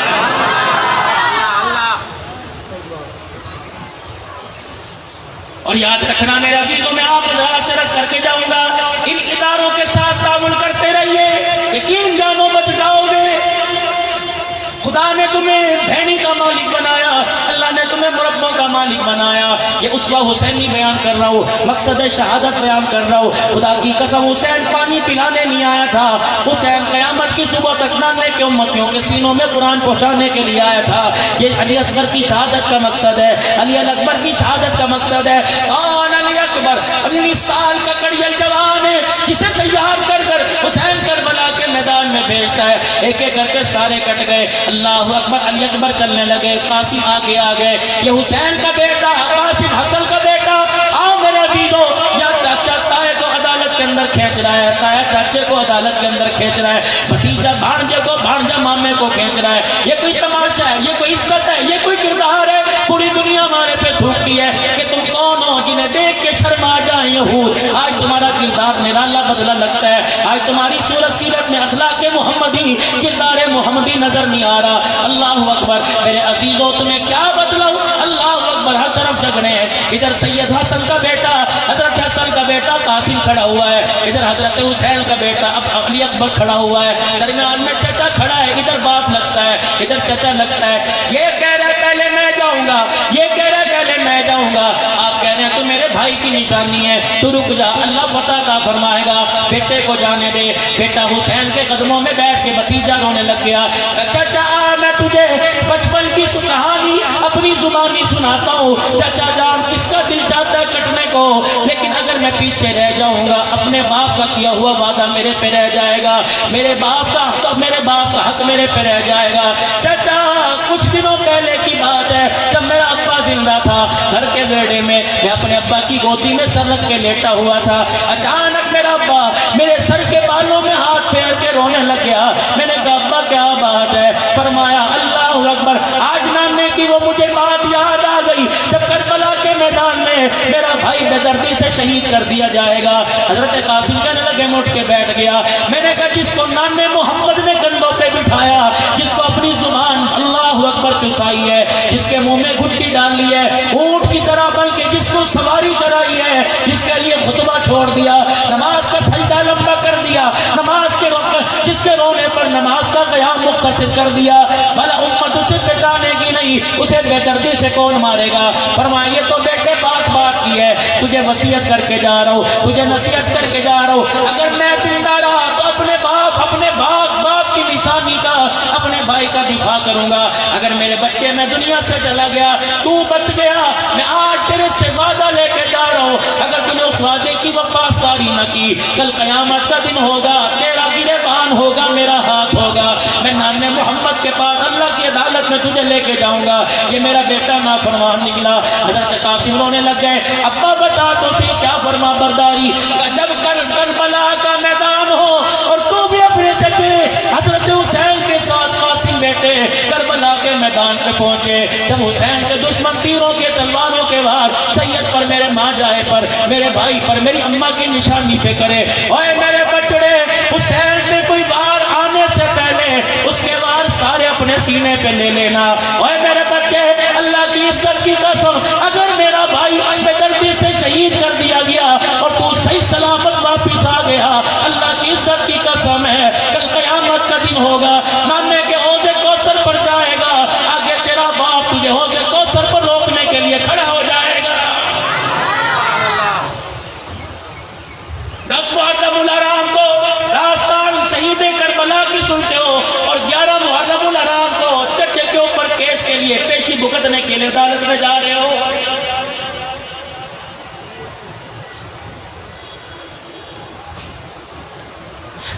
Speaker 1: اور یاد رکھنا میرے عزیزوں، میں آپ ذرا سے رس کر کے جاؤں گا، ان اداروں کے ساتھ تعاون کرتے رہیے، یقین جانو بچ جاؤ گے۔ خدا نے تمہیں بھینی کا مالک بنایا، اللہ نے تمہیں مربوں کا مالک بنایا، یہ اسوہ حسینی بیان کر رہا ہوں، مقصد شہادت بیان کر رہا ہوں، خدا کی قسم حسین پانی پلانے نہیں آیا تھا، حسین قیامت کی صبح تک نانے کے امتیوں کے سینوں میں قرآن پہنچانے کے لیے آیا تھا۔ یہ علی اصغر کی شہادت کا مقصد ہے، علی اکبر کی شہادت کا مقصد ہے۔ اور علی اکبر 19 سال کا کڑیل جوان ہے، جسے تیار کر کر حسین کربلا کے میدان میں بھیجتا ہے، ایک ایک کر کے سارے کٹ گئے، اللہ اکبر، علی اکبر چلنے لگے، قاسم آگے آگئے، یہ حسین کا بیٹا، قاسم حسن کا بیٹا، آؤ میرے عزیزو، یا چاچا تائے کو عدالت کے اندر کھینچ رہا ہے، تایا چاچے کو عدالت کے اندر کھینچ رہا ہے، بھتیجا بھانجے کو، بھانجا مامے کو کھینچ رہا ہے، یہ کوئی تماشا ہے، یہ کوئی عزت ہے، یہ کوئی کردار ہے، پوری دنیا ہمارے پہ تھوکتی ہے کہ تم کون ہو جنہیں دیکھ کے شرما جائیں یہود۔ آج تمہارا کردار نرالا بدلا لگتا ہے، آج تمہاری صورت سیرت میں اخلاق محمدی، کردار محمدی نظر نہیں آ رہا۔ اللہ اکبر، میرے عزیزو تمہیں کیا بدلاؤ، اللہ اکبر، ہر طرف جھگڑے ہیں، ادھر سید حسن کا بیٹا، حضرت حسن کا بیٹا قاسم کھڑا ہوا ہے، ادھر حضرت حسین کا بیٹا اب علی اکبر کھڑا ہوا ہے، درمیان میں چچا کھڑا ہے، ادھر باپ لگتا ہے، ادھر چچا لگتا ہے، یہ کہہ رہا ہے پہلے میں جاؤں گا، یہ کہہ رہا ہے پہلے میں جاؤں گا، آپ کہہ رہے ہیں تو میرے بھائی کی نشانی ہے، تو رک جا، اللہ فتح کا فرمائے گا، بیٹے کو جانے دے۔ بیٹا حسین کے قدموں میں بیٹھ کے بھتیجا رونے لگ گیا، چچا میں تجھے بچپن کی کہانی اپنی زبانی سناتا ہوں، چچا جان کس کا دل چاہتا ہے کٹنے کو، لیکن اگر میں پیچھے رہ جاؤں گا اپنے باپ کا کیا ہوا وعدہ میرے پہ رہ جائے گا، میرے باپ کا حق میرے پہ رہ جائے گا۔ چچا کچھ دنوں پہلے کی بات ہے، جب میرا ابا زندہ تھا، گھر کے بیڑے میں میں اپنے ابا کی گودی میں سر رکھ کے لیٹا ہوا تھا، اچانک میرا ابا میرے سر کے بالوں میں ہاتھ پھیر کے رونے لگ گیا، میں نے کہا ابا کیا بات ہے؟ فرمایا اللہ اکبر، آج نانے کی وہ مجھے بات یاد آ گئی جب کربلا کے میدان میں میرا بھائی بے دردی سے شہید کر دیا جائے گا۔ حضرت قاسم کہنے لگے، مٹ کے بیٹھ گیا، میں نے کہا جس کو نانے محمد نے کندھوں پہ بٹھایا، جس کو اپنی زبان اللہ اکبر چسائی ہے، جس کے منہ میں گھٹی ڈالی ہے اونٹ کی طرح، بلکہ جس کو سواری کرائی ہے، جس کے لیے خطبہ چھوڑ دیا، نماز کا سجدہ لمبا کر دیا، نماز کے وقت جس کے رونے پر نماز کا قیام مختصر کر دیا، بھلا امت اسے پہچانے گی نہیں، اسے بے دردی سے کون مارے گا؟ فرمایا یہ تو بیٹے بات کی ہے، تجھے وصیت کر کے جا رہا ہوں، تجھے نصیحت کر کے جا رہا ہوں، اگر میں زندہ رہا تو اپنے باپ کی نشانی کا، اپنے بھائی کا دفاع کروں گا، اگر میرے بچے میں دنیا سے چلا گیا، تو بچ گیا، میں آج تیرے سے وعدہ لے کے جا رہا ہوں، اگر تم نے اس وعدے کی وفاداری نہ کی، کل قیامت کا دن ہوگا، تیرا گرے کے پاس اللہ کی عدالت میں تجھے لے کے جاؤں گا، یہ میرا بیٹا نافرمان نکلا۔ حضرت قاسم رونے لگ گئے، ابا بتا تو سی کیا فرما برداری؟ جب کربلا کا میدان ہو اور تو بھی اپنے چچے حضرت حسین کے ساتھ قاسم بیٹے کربلا کے میدان پہ پہنچے، جب حسین کے دشمن تیروں کے تلواروں کے وار سید پر، میرے ماں جائے پر، میرے بھائی پر، میری اماں کی نشانی پہ کرے، اوے میرے بچڑے حسین پہ کوئی وار آنے سے پہلے اس کے وار سارے اپنے سینے پہ لے لینا۔ اوے میرے بچے، اللہ کی عزت کی قسم، اگر میرا بھائی بے دردی سے شہید کر دیا گیا اور تو صحیح سلامت واپس آ گیا، اللہ کی عزت کی قسم ہے کل قیامت کا دن ہوگا، نامے کے حوض کوثر پر جائے گا، آگے تیرا باپ تجھے حوض کوثر پر روکنے کے لیے کھڑا ہو جائے گا۔ 10 محرم الحرام کو داستان شہید کربلا کی سنتے ہو اور 11 محرم الحرام کو چچے کے اوپر کیس کے لیے پیشی بھگتنے کے لیے عدالت میں جا رہے ہو۔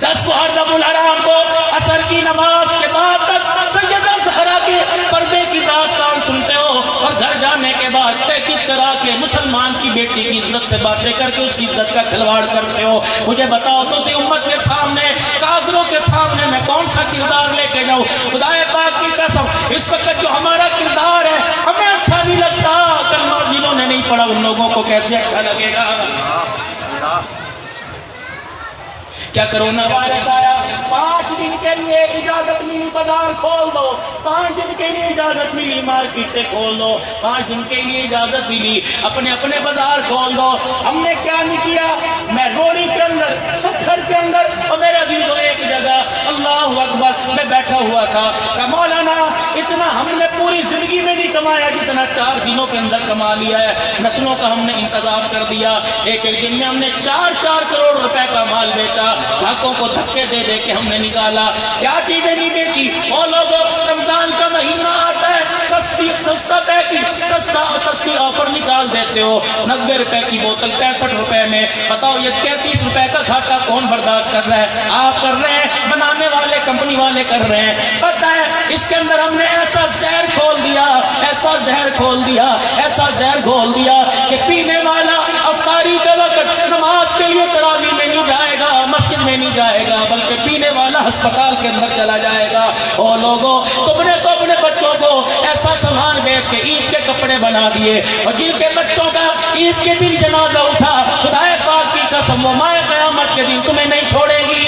Speaker 1: 10 محرم الحرام کو عصر کی نماز کے بعد تک سیدہ زہرا کے پردے کی داستان سنتے ہو اور گھر جانے کے بعد تحقیق کرا کے مسلمان کی بیٹی کی عزت سے باتیں کر کے اس کی عزت کا کھلواڑ کرتے ہو۔ مجھے بتاؤ تو سی امت کے سامنے، کافروں کے سامنے میں کون سا کردار لے کے جاؤں؟ خدائے پاک کی قسم، اس وقت جو ہمارا کردار ہے ہمیں اچھا نہیں لگتا، کلمہ جنہوں نے نہیں پڑھا ان لوگوں کو کیسے اچھا لگے گا؟ کیا کرونا وائرس آیا، 5 دن کے لیے اجازت ملی بازار کھول دو، 5 دن کے لیے اجازت ملی مارکیٹیں کھول دو، 5 دن کے لیے اجازت ملی اپنے اپنے بازار کھول دو۔ ہم نے کیا نہیں کیا؟ میں روڑی کے اندر، سکھر کے اندر، اور میرا عزیزو ایک جگہ اللہ اکبر میں بیٹھا ہوا تھا کہ مولانا اتنا ہم نے پوری زندگی میں نہیں کمایا جتنا 4 دنوں کے اندر کما لیا ہے، نسلوں کا ہم نے انتظام کر دیا، ایک ایک دن میں ہم نے 4 کروڑ روپے کا مال بیچا، گاہکوں کو دھکے دے دے کے ہم نے نکالا، کیا چیزیں نہیں بیچی؟ وہ لوگوں رمضان کا مہینہ آتا ہے، سستی آفر نکال دیتے ہو، 90 روپے کی بوتل 65 روپے میں، بتاؤ یہ 33 روپے کا گھاٹا کون برداشت کر رہا ہے؟ آپ کر رہے ہیں، بنانے والے کمپنی والے کر رہے ہیں۔ پتہ ہے اس کے اندر ہم نے ایسا زہر کھول دیا، ایسا زہر کھول دیا، ایسا زہر کھول دیا کہ پینے والا افطاری کے وقت نماز کے لیے تراویح میں نہیں جائے گا، مسجد میں نہیں جائے گا، بلکہ پینے والا ہسپتال کے اندر چلا جائے گا۔ او لوگوں، تم نے تو اپنے بچوں کو ایسا سامان بیچ کے عید کے کپڑے بنا دیے، اور جن کے بچوں کا عید کے دن جنازہ اٹھا، خدائے پاک کی قسم وہ مائے قیامت کے دن تمہیں نہیں چھوڑے گی۔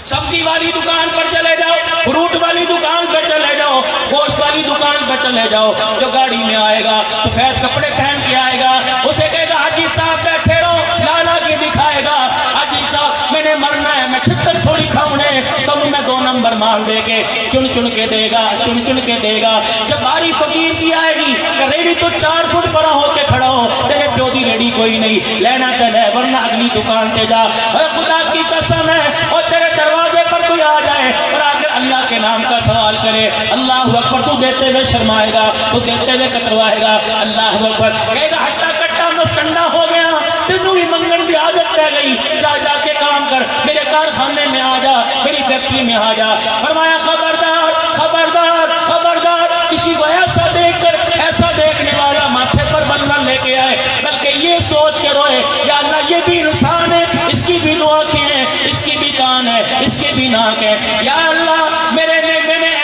Speaker 1: سبزی والی دکان پر چلے جاؤ، فروٹ والی دکان پہ چلے جاؤ، گوشت والی دکان پہ چلے جاؤ، جو گاڑی میں آئے گا سفید کپڑے پہن کے آئے گا، اسے کہے گا حاجی صاحب بیٹھے رہو، لالا کے دکھائے گا، حاجی صاحب میں نے مرنا ہے، میں چھتر تھوڑی کھاؤں نے، تم میں 2 نمبر مار دے کے چن چن کے دے گا، چن چن کے دے گا۔ جب باری فقیر کی آئے گی کہ ریڈی تو 4 فٹ پرا ہو کے کھڑا ہو، تیرے پیو دی ریڈی کوئی نہیں، لینا تو لے ورنہ اگلی دکان تے جا۔ اے خدا کی قسم ہے، اور تیرے دروازے پر کوئی آ جائے اور آگر اللہ کے نام کا سوال کرے، اللہ اکبر، تو دیتے ہوئے شرمائے گا، تو دیتے ہوئے کتروائے گا، اللہ اکبر کہے گا ہٹا کٹا مستنڈا ہو گیا، تینوں بھی منگن دی عادت رہ گئی، جا جا کے کام کر، میرے کارخانے میں آ جا، میری فیکٹری میں آ جا۔ فرمایا خبردار خبردار خبردار، کسی کو ایسا دیکھ کر، ایسا دیکھنے والا ماتھے پر بندھن لے کے آئے، بلکہ یہ سوچ کے روئے یا اللہ یہ بھی انسان ہے، اس کی بھی 2 آنکھیں ہیں، اس کی بھی کان ہے، اس کی بھی ناک ہے، یا اللہ میں نے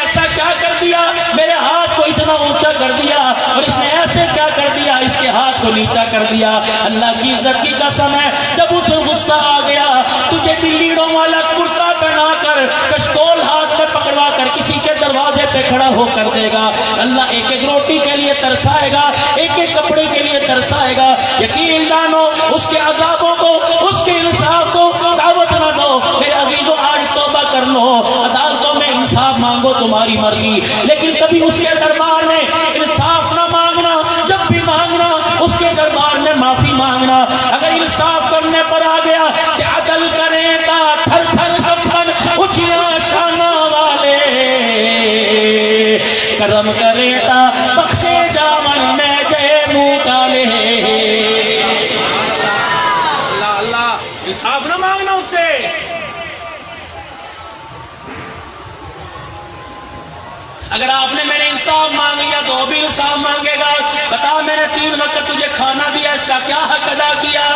Speaker 1: ایسا کیا کر دیا، میرے ہاتھ کو اتنا اونچا کر دیا اور اس نے ایسے کیا کر دیا، اس کے ہاتھ کو نیچا کر دیا۔ اللہ کی عزت کی قسم ہے، جب اسے غصہ آ گیا، تجھے بھی لیڑوں والا کرتا پہنا کر، کشکول ہاتھ میں پکڑوا کر کسی کے دروازے پہ کھڑا ہو کر دے گا۔ اللہ ایک ایک روٹی کے لیے ترسائے گا، ایک ایک کپڑے کے لیے ترسائے گا۔ یقین جانو اس کے عذابوں کو، اس کے انصاف کو دعوت نہ دو۔ میرے عزیزو آج توبہ کر لو، عدالتوں میں انصاف مانگو تمہاری مرضی، لیکن کبھی اس کے دربار میں انصاف نہ مانگنا، جب بھی مانگنا اس کے دربار میں معافی مانگنا۔ اگر انصاف کرنے پر آ گیا کہ عدل کرے تا تھر تھر کمپن اچھیاں شانہ والے، کرم کرے تا بخشے جامن میں جے منہ کالے۔ اللہ اللہ، انصاف نہ مانگنا اس سے، اگر آپ نے میرے انصاف مانگ لیا تو وہ بھی انصاف مانگے گا. بتا میں نے 3 وقت تجھے کھانا دیا، اس کا کیا حق ادا کیا؟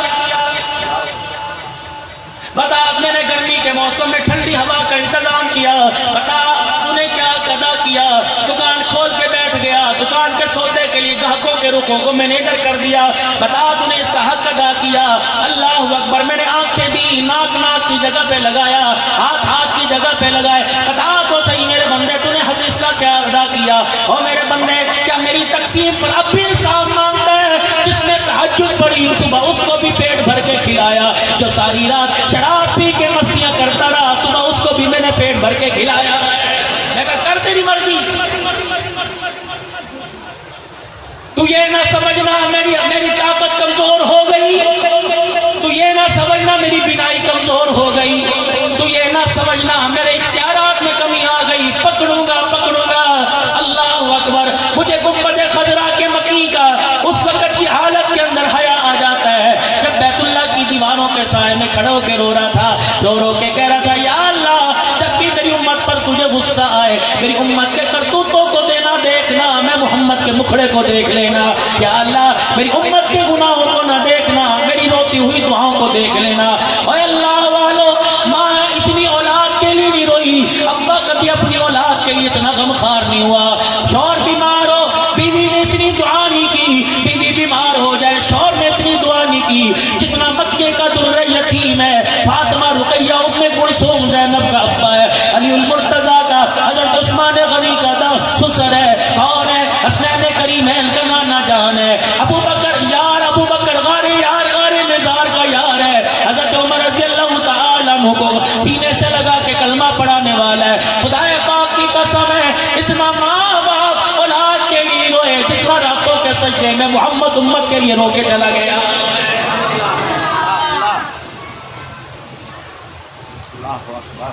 Speaker 1: بتا میں نے گرمی کے موسم میں ٹھنڈی ہوا کا انتظام کیا، بتا تو نے کیا ادا کیا؟ دکان کھول کے بیٹھ گیا، دکان کے سودے کے لیے گاہکوں کے رخوں کو مینیجر کر دیا، بتا تو نے اس کا حق ادا کیا؟ اللہ اکبر. میں نے آنکھیں دی، ناک ناک کی جگہ پہ لگایا، ہاتھ ہاتھ کی جگہ پہ لگائے. بتا تو صحیح میرے بندے تو نے حق اس کا کیا ادا کیا؟ اور میرے بندے کیا میری تقسیم پر اب بھی انصاف مانگتا ہے؟ جس نے تہجد پڑھی صبح اس کو بھی پیٹ بھر کے کھلایا، جو ساری رات شراب پی کے مستیاں کرتا رہا صبح اس کو بھی میں نے پیٹ بھر کے کھلایا. میں کہا کر تیری مرضی. تو یہ نہ سمجھنا میری طاقت کمزور ہو گئی، تو یہ نہ سمجھنا میری بینائی کمزور ہو گئی، تو یہ نہ سمجھنا میرے اختیارات میں کمی آ گئی. پکڑوں گا. اللہ اکبر. مجھے گنبد خضرا کے مکی کا اس وقت کی حالت کے اندر حیا آ جاتا ہے جب بیت اللہ کی دیواروں کے سائے میں کھڑے ہو کے رو رہا تھا، رو کے کہہ رہا تھا یا اللہ جب بھی میری امت پر تجھے غصہ آئے، میری امت کے کرتوتوں کو دینا دیکھنا، میں محمد کے مکھڑے کو دیکھ لینا. یا اللہ میری امت کے گناہوں کو نہ دیکھنا، میری روتی ہوئی دعاؤں کو دیکھ لینا. اے اللہ والو، ماں اتنی اولاد کے لیے نہیں روئی، ابا کبھی اپنی اولاد کے لیے اتنا غمخوار نہیں ہوا. شوہر بیمار ہو، بیوی نے اتنی دعا نہیں کی، بیوی بیمار ہو جائے شوہر نے اتنی دعا نہیں کی. جتنا مکے کا در یتیم ہے، فاطمہ رقیہ ام کلثوم زینب کا ابا ہے، علی المرتضیٰ کا حضرت عثمان غنی کا سسر ہے، کون ہے؟ حسنین کریمین کا نانا جان ہے. ابو بکر یار، ابو بکر غار نزار کا یار ہے. حضرت عمر رضی اللہ تعالیٰ عنہ کو سینے سے لگا کے کلمہ پڑھانے والا ہے. خدائے پاک کی قسم ہے اتنا ماں باپ اولاد کے لیے روئے جتنا راتوں کے سجدے میں محمد امت کے لیے رو کے چلا گیا.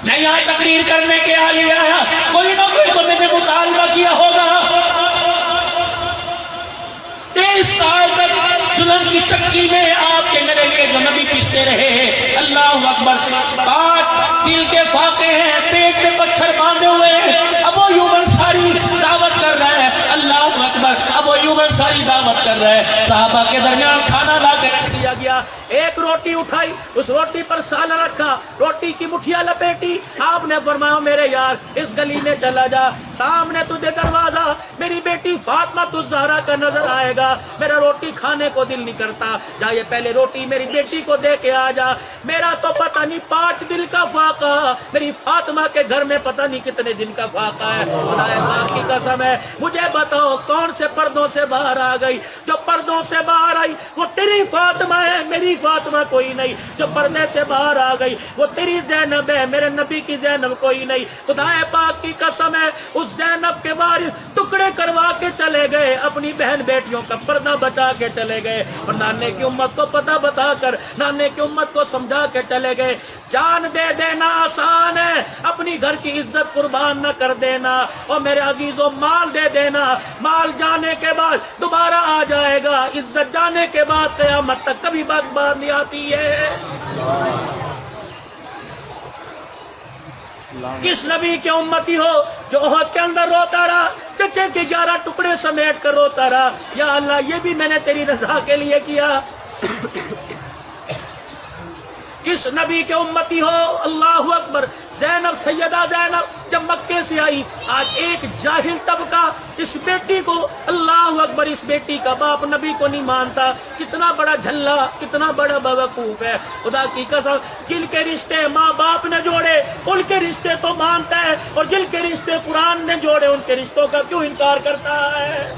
Speaker 1: میں یہاں تقریر کرنے کے لیے آیا، کوئی نہ کوئی تو میں نے مطالبہ کیا ہوگا. 23 سال تک ظلم کی چکی میں آپ کے میرے لیے جو نبی پیستے رہے ہیں. اللہ اکبر. پاک دل کے فاقے ہیں، پیٹ میں پتھر باندھے ہوئے ہیں. ابو ایوب انصاری دعوت کر رہا ہے. اللہ اکبر. ابو ایوب انصاری دعوت کر رہا ہے. صحابہ کے درمیان کھانا لا کے رکھ دیا گیا. ایک روٹی اٹھائی، اس روٹی پر سالن رکھا، روٹی کی مٹھیاں لپیٹی. آپ نے فرمایا میرے یار اس گلی میں چلا جا، سامنے تجھے دروازہ میری بیٹی فاطمہ الزہرا کا نظر آئے گا. میرا روٹی کھانے کو دل نہیں کرتا، جا یہ پہلے روٹی میری بیٹی کو دے کے آ جا. میرا تو پتہ نہیں 5 دن کا فاقہ، میری فاطمہ کے گھر میں پتہ نہیں کتنے دن کا فاقہ ہے. خدائے پاک کی قسم ہے مجھے بتاؤ کون سے پردوں سے باہر آ گئی؟ جو پردوں سے باہر آئی وہ تیری فاطمہ ہے، میری فاطمہ کوئی نہیں. جو پردے سے باہر آ گئی وہ تیری زینب ہے، میرے نبی کی زینب کوئی نہیں. خدائے پاک کی قسم ہے اس زینب کے وارث ٹکڑے کروا کے چلے گئے، اپنی بہن بیٹیوں کا پردہ بچا کے چلے گئے، اور نانے کی امت کو پتہ بتا کر نانے کی امت کو سمجھا کے چلے گئے. جان دے دینا آسان ہے، اپنی گھر کی عزت قربان نہ کر دینا. اور میرے عزیزوں مال دے دینا، مال جانے کے بعد دوبارہ آ جائے گا، عزت جانے کے بعد قیامت تک کبھی بات نہیں آتی ہے. کس نبی کے امتی ہو جو احد کے اندر روتا رہا، چچے کے 11 ٹکڑے سمیٹ کر روتا رہا، یا اللہ یہ بھی میں نے تیری رضا کے لیے کیا. کس نبی کے امتی ہو، اللہ اکبر. زینب، سیدہ زینب جب مکے سے آئی، آج ایک جاہل طبقہ اس بیٹی کو، اللہ اکبر، اس بیٹی کا باپ نبی کو نہیں مانتا. کتنا بڑا جھلا، کتنا بڑا بیوقوف ہے. خدا کی قسم جن کے رشتے ماں باپ نے جوڑے ان کے رشتے تو مانتا ہے، اور جن کے رشتے قرآن نے جوڑے ان کے رشتوں کا کیوں انکار کرتا ہے.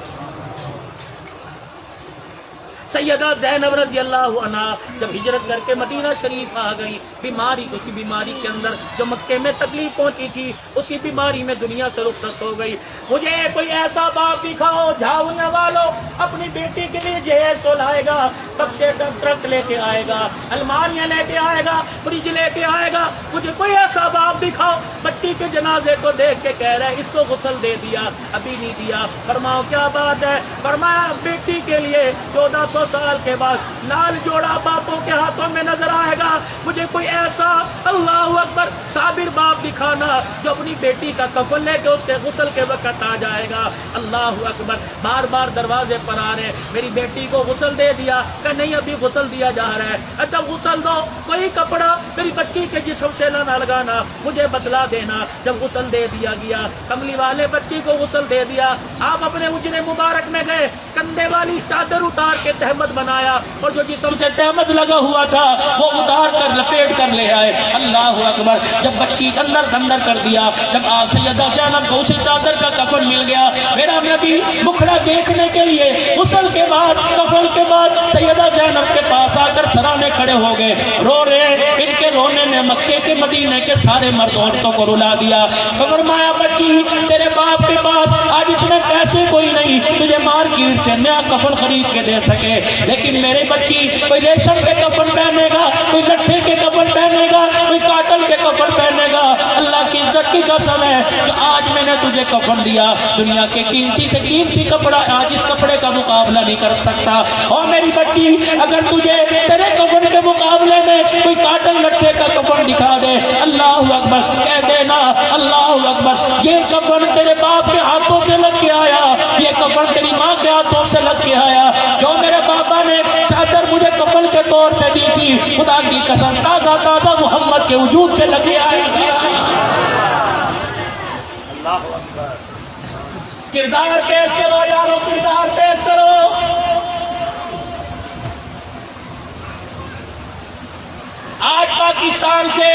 Speaker 1: سیدہ زینب رضی اللہ عنہا جب ہجرت کر کے مدینہ شریف آ گئی، بیماری، اسی بیماری کے اندر جو مکے میں تکلیف پہنچی تھی اسی بیماری میں دنیا سے رخصت ہو گئی. مجھے کوئی ایسا باپ دکھاؤ جھاویاں والو اپنی بیٹی کے لیے جہیز تو لائے گا، بکسے ٹرک لے کے آئے گا، الماریاں لے کے آئے گا، فریج لے کے آئے گا. مجھے کوئی ایسا باپ دکھاؤ بچی کے جنازے کو دیکھ کے کہہ رہا ہے اس کو غسل دے دیا، ابھی نہیں دیا. فرماؤ کیا بات ہے؟ فرمایا بیٹی کے لیے 1400 سال کے بعد لال جوڑا باپوں کے ہاتھوں میں نظر آئے گا. مجھے کوئی ایسا اللہ اکبر صابر باپ دکھانا جو اپنی بیٹی کا کفن لے کے اس کے غسل کے وقت آ جائے گا. اللہ اکبر. بار بار دروازے پر آ رہے, میری بیٹی کو غسل دے دیا, کہ نہیں ابھی غسل دیا جا رہا ہے. اچھا غسل دو, کوئی کپڑا میری بچی کے جسم سے نہ لگانا, مجھے بتلا دینا. جب غسل دے دیا گیا, کملی والے بچی کو غسل دے دیا, آپ اپنے اجرے مبارک میں گئے, کندھے والی چادر اتار کے تہمت بنایا, اور جو جسم سے تہمت لگا ہوا تھا وہ اتار کر لپیٹ کر لے آئے. اللہ اکبر. جب بچی اندر کر دیا, جب آپ سیدہ زینب کو اسی چادر کا کفن مل گیا, میرا نبی مکھڑا دیکھنے کے لیے غسل کے بعد کفن کے بعد سیدہ زینب کے پاس آ کر سرانے کھڑے ہو گئے, رو رہے. ان کے رونے نے مکے کے مدینے کے سارے مرد عورتوں کو رلا دیا. فرمایا بچی تیرے باپ کے پاس آج اتنے پیسے کوئی نہیں تجھے مارکیٹ سے نیا کفن خرید کے دے سکے, لیکن میرے بچی کوئی ریشم کے کفن پہنے گا, کوئی لٹھے کے کفن پہنے گا, کوئی کاٹن کے کفن پہنے گا. اللہ کی عزت کی قسم ہے کہ آج میں نے تجھے کفن دیا, دنیا کے قیمتی سے قیمتی کپڑا آج اس کپڑے کا مقابلہ نہیں کر سکتا. اور میری بچی اگر تجھے تیرے کفن کے مقابلے میں کوئی کاٹن لٹھے کا کفن دکھا دے, اللہ اکبر کہہ دینا اللہ اکبر یہ کفن تیرے باپ کے ہاتھوں سے لگ کے آیا, یہ کفن تیری ماں کے ہاتھوں سے لگ کے آیا. جو میرے بابا نے چادر مجھے کفن کے طور پہ دی تھی, خدا کی قسم تازہ تازہ محمد کے وجود سے لگ کے آئی تھی. کردار پیش کرو یارو, کردار پیش کرو. آج پاکستان سے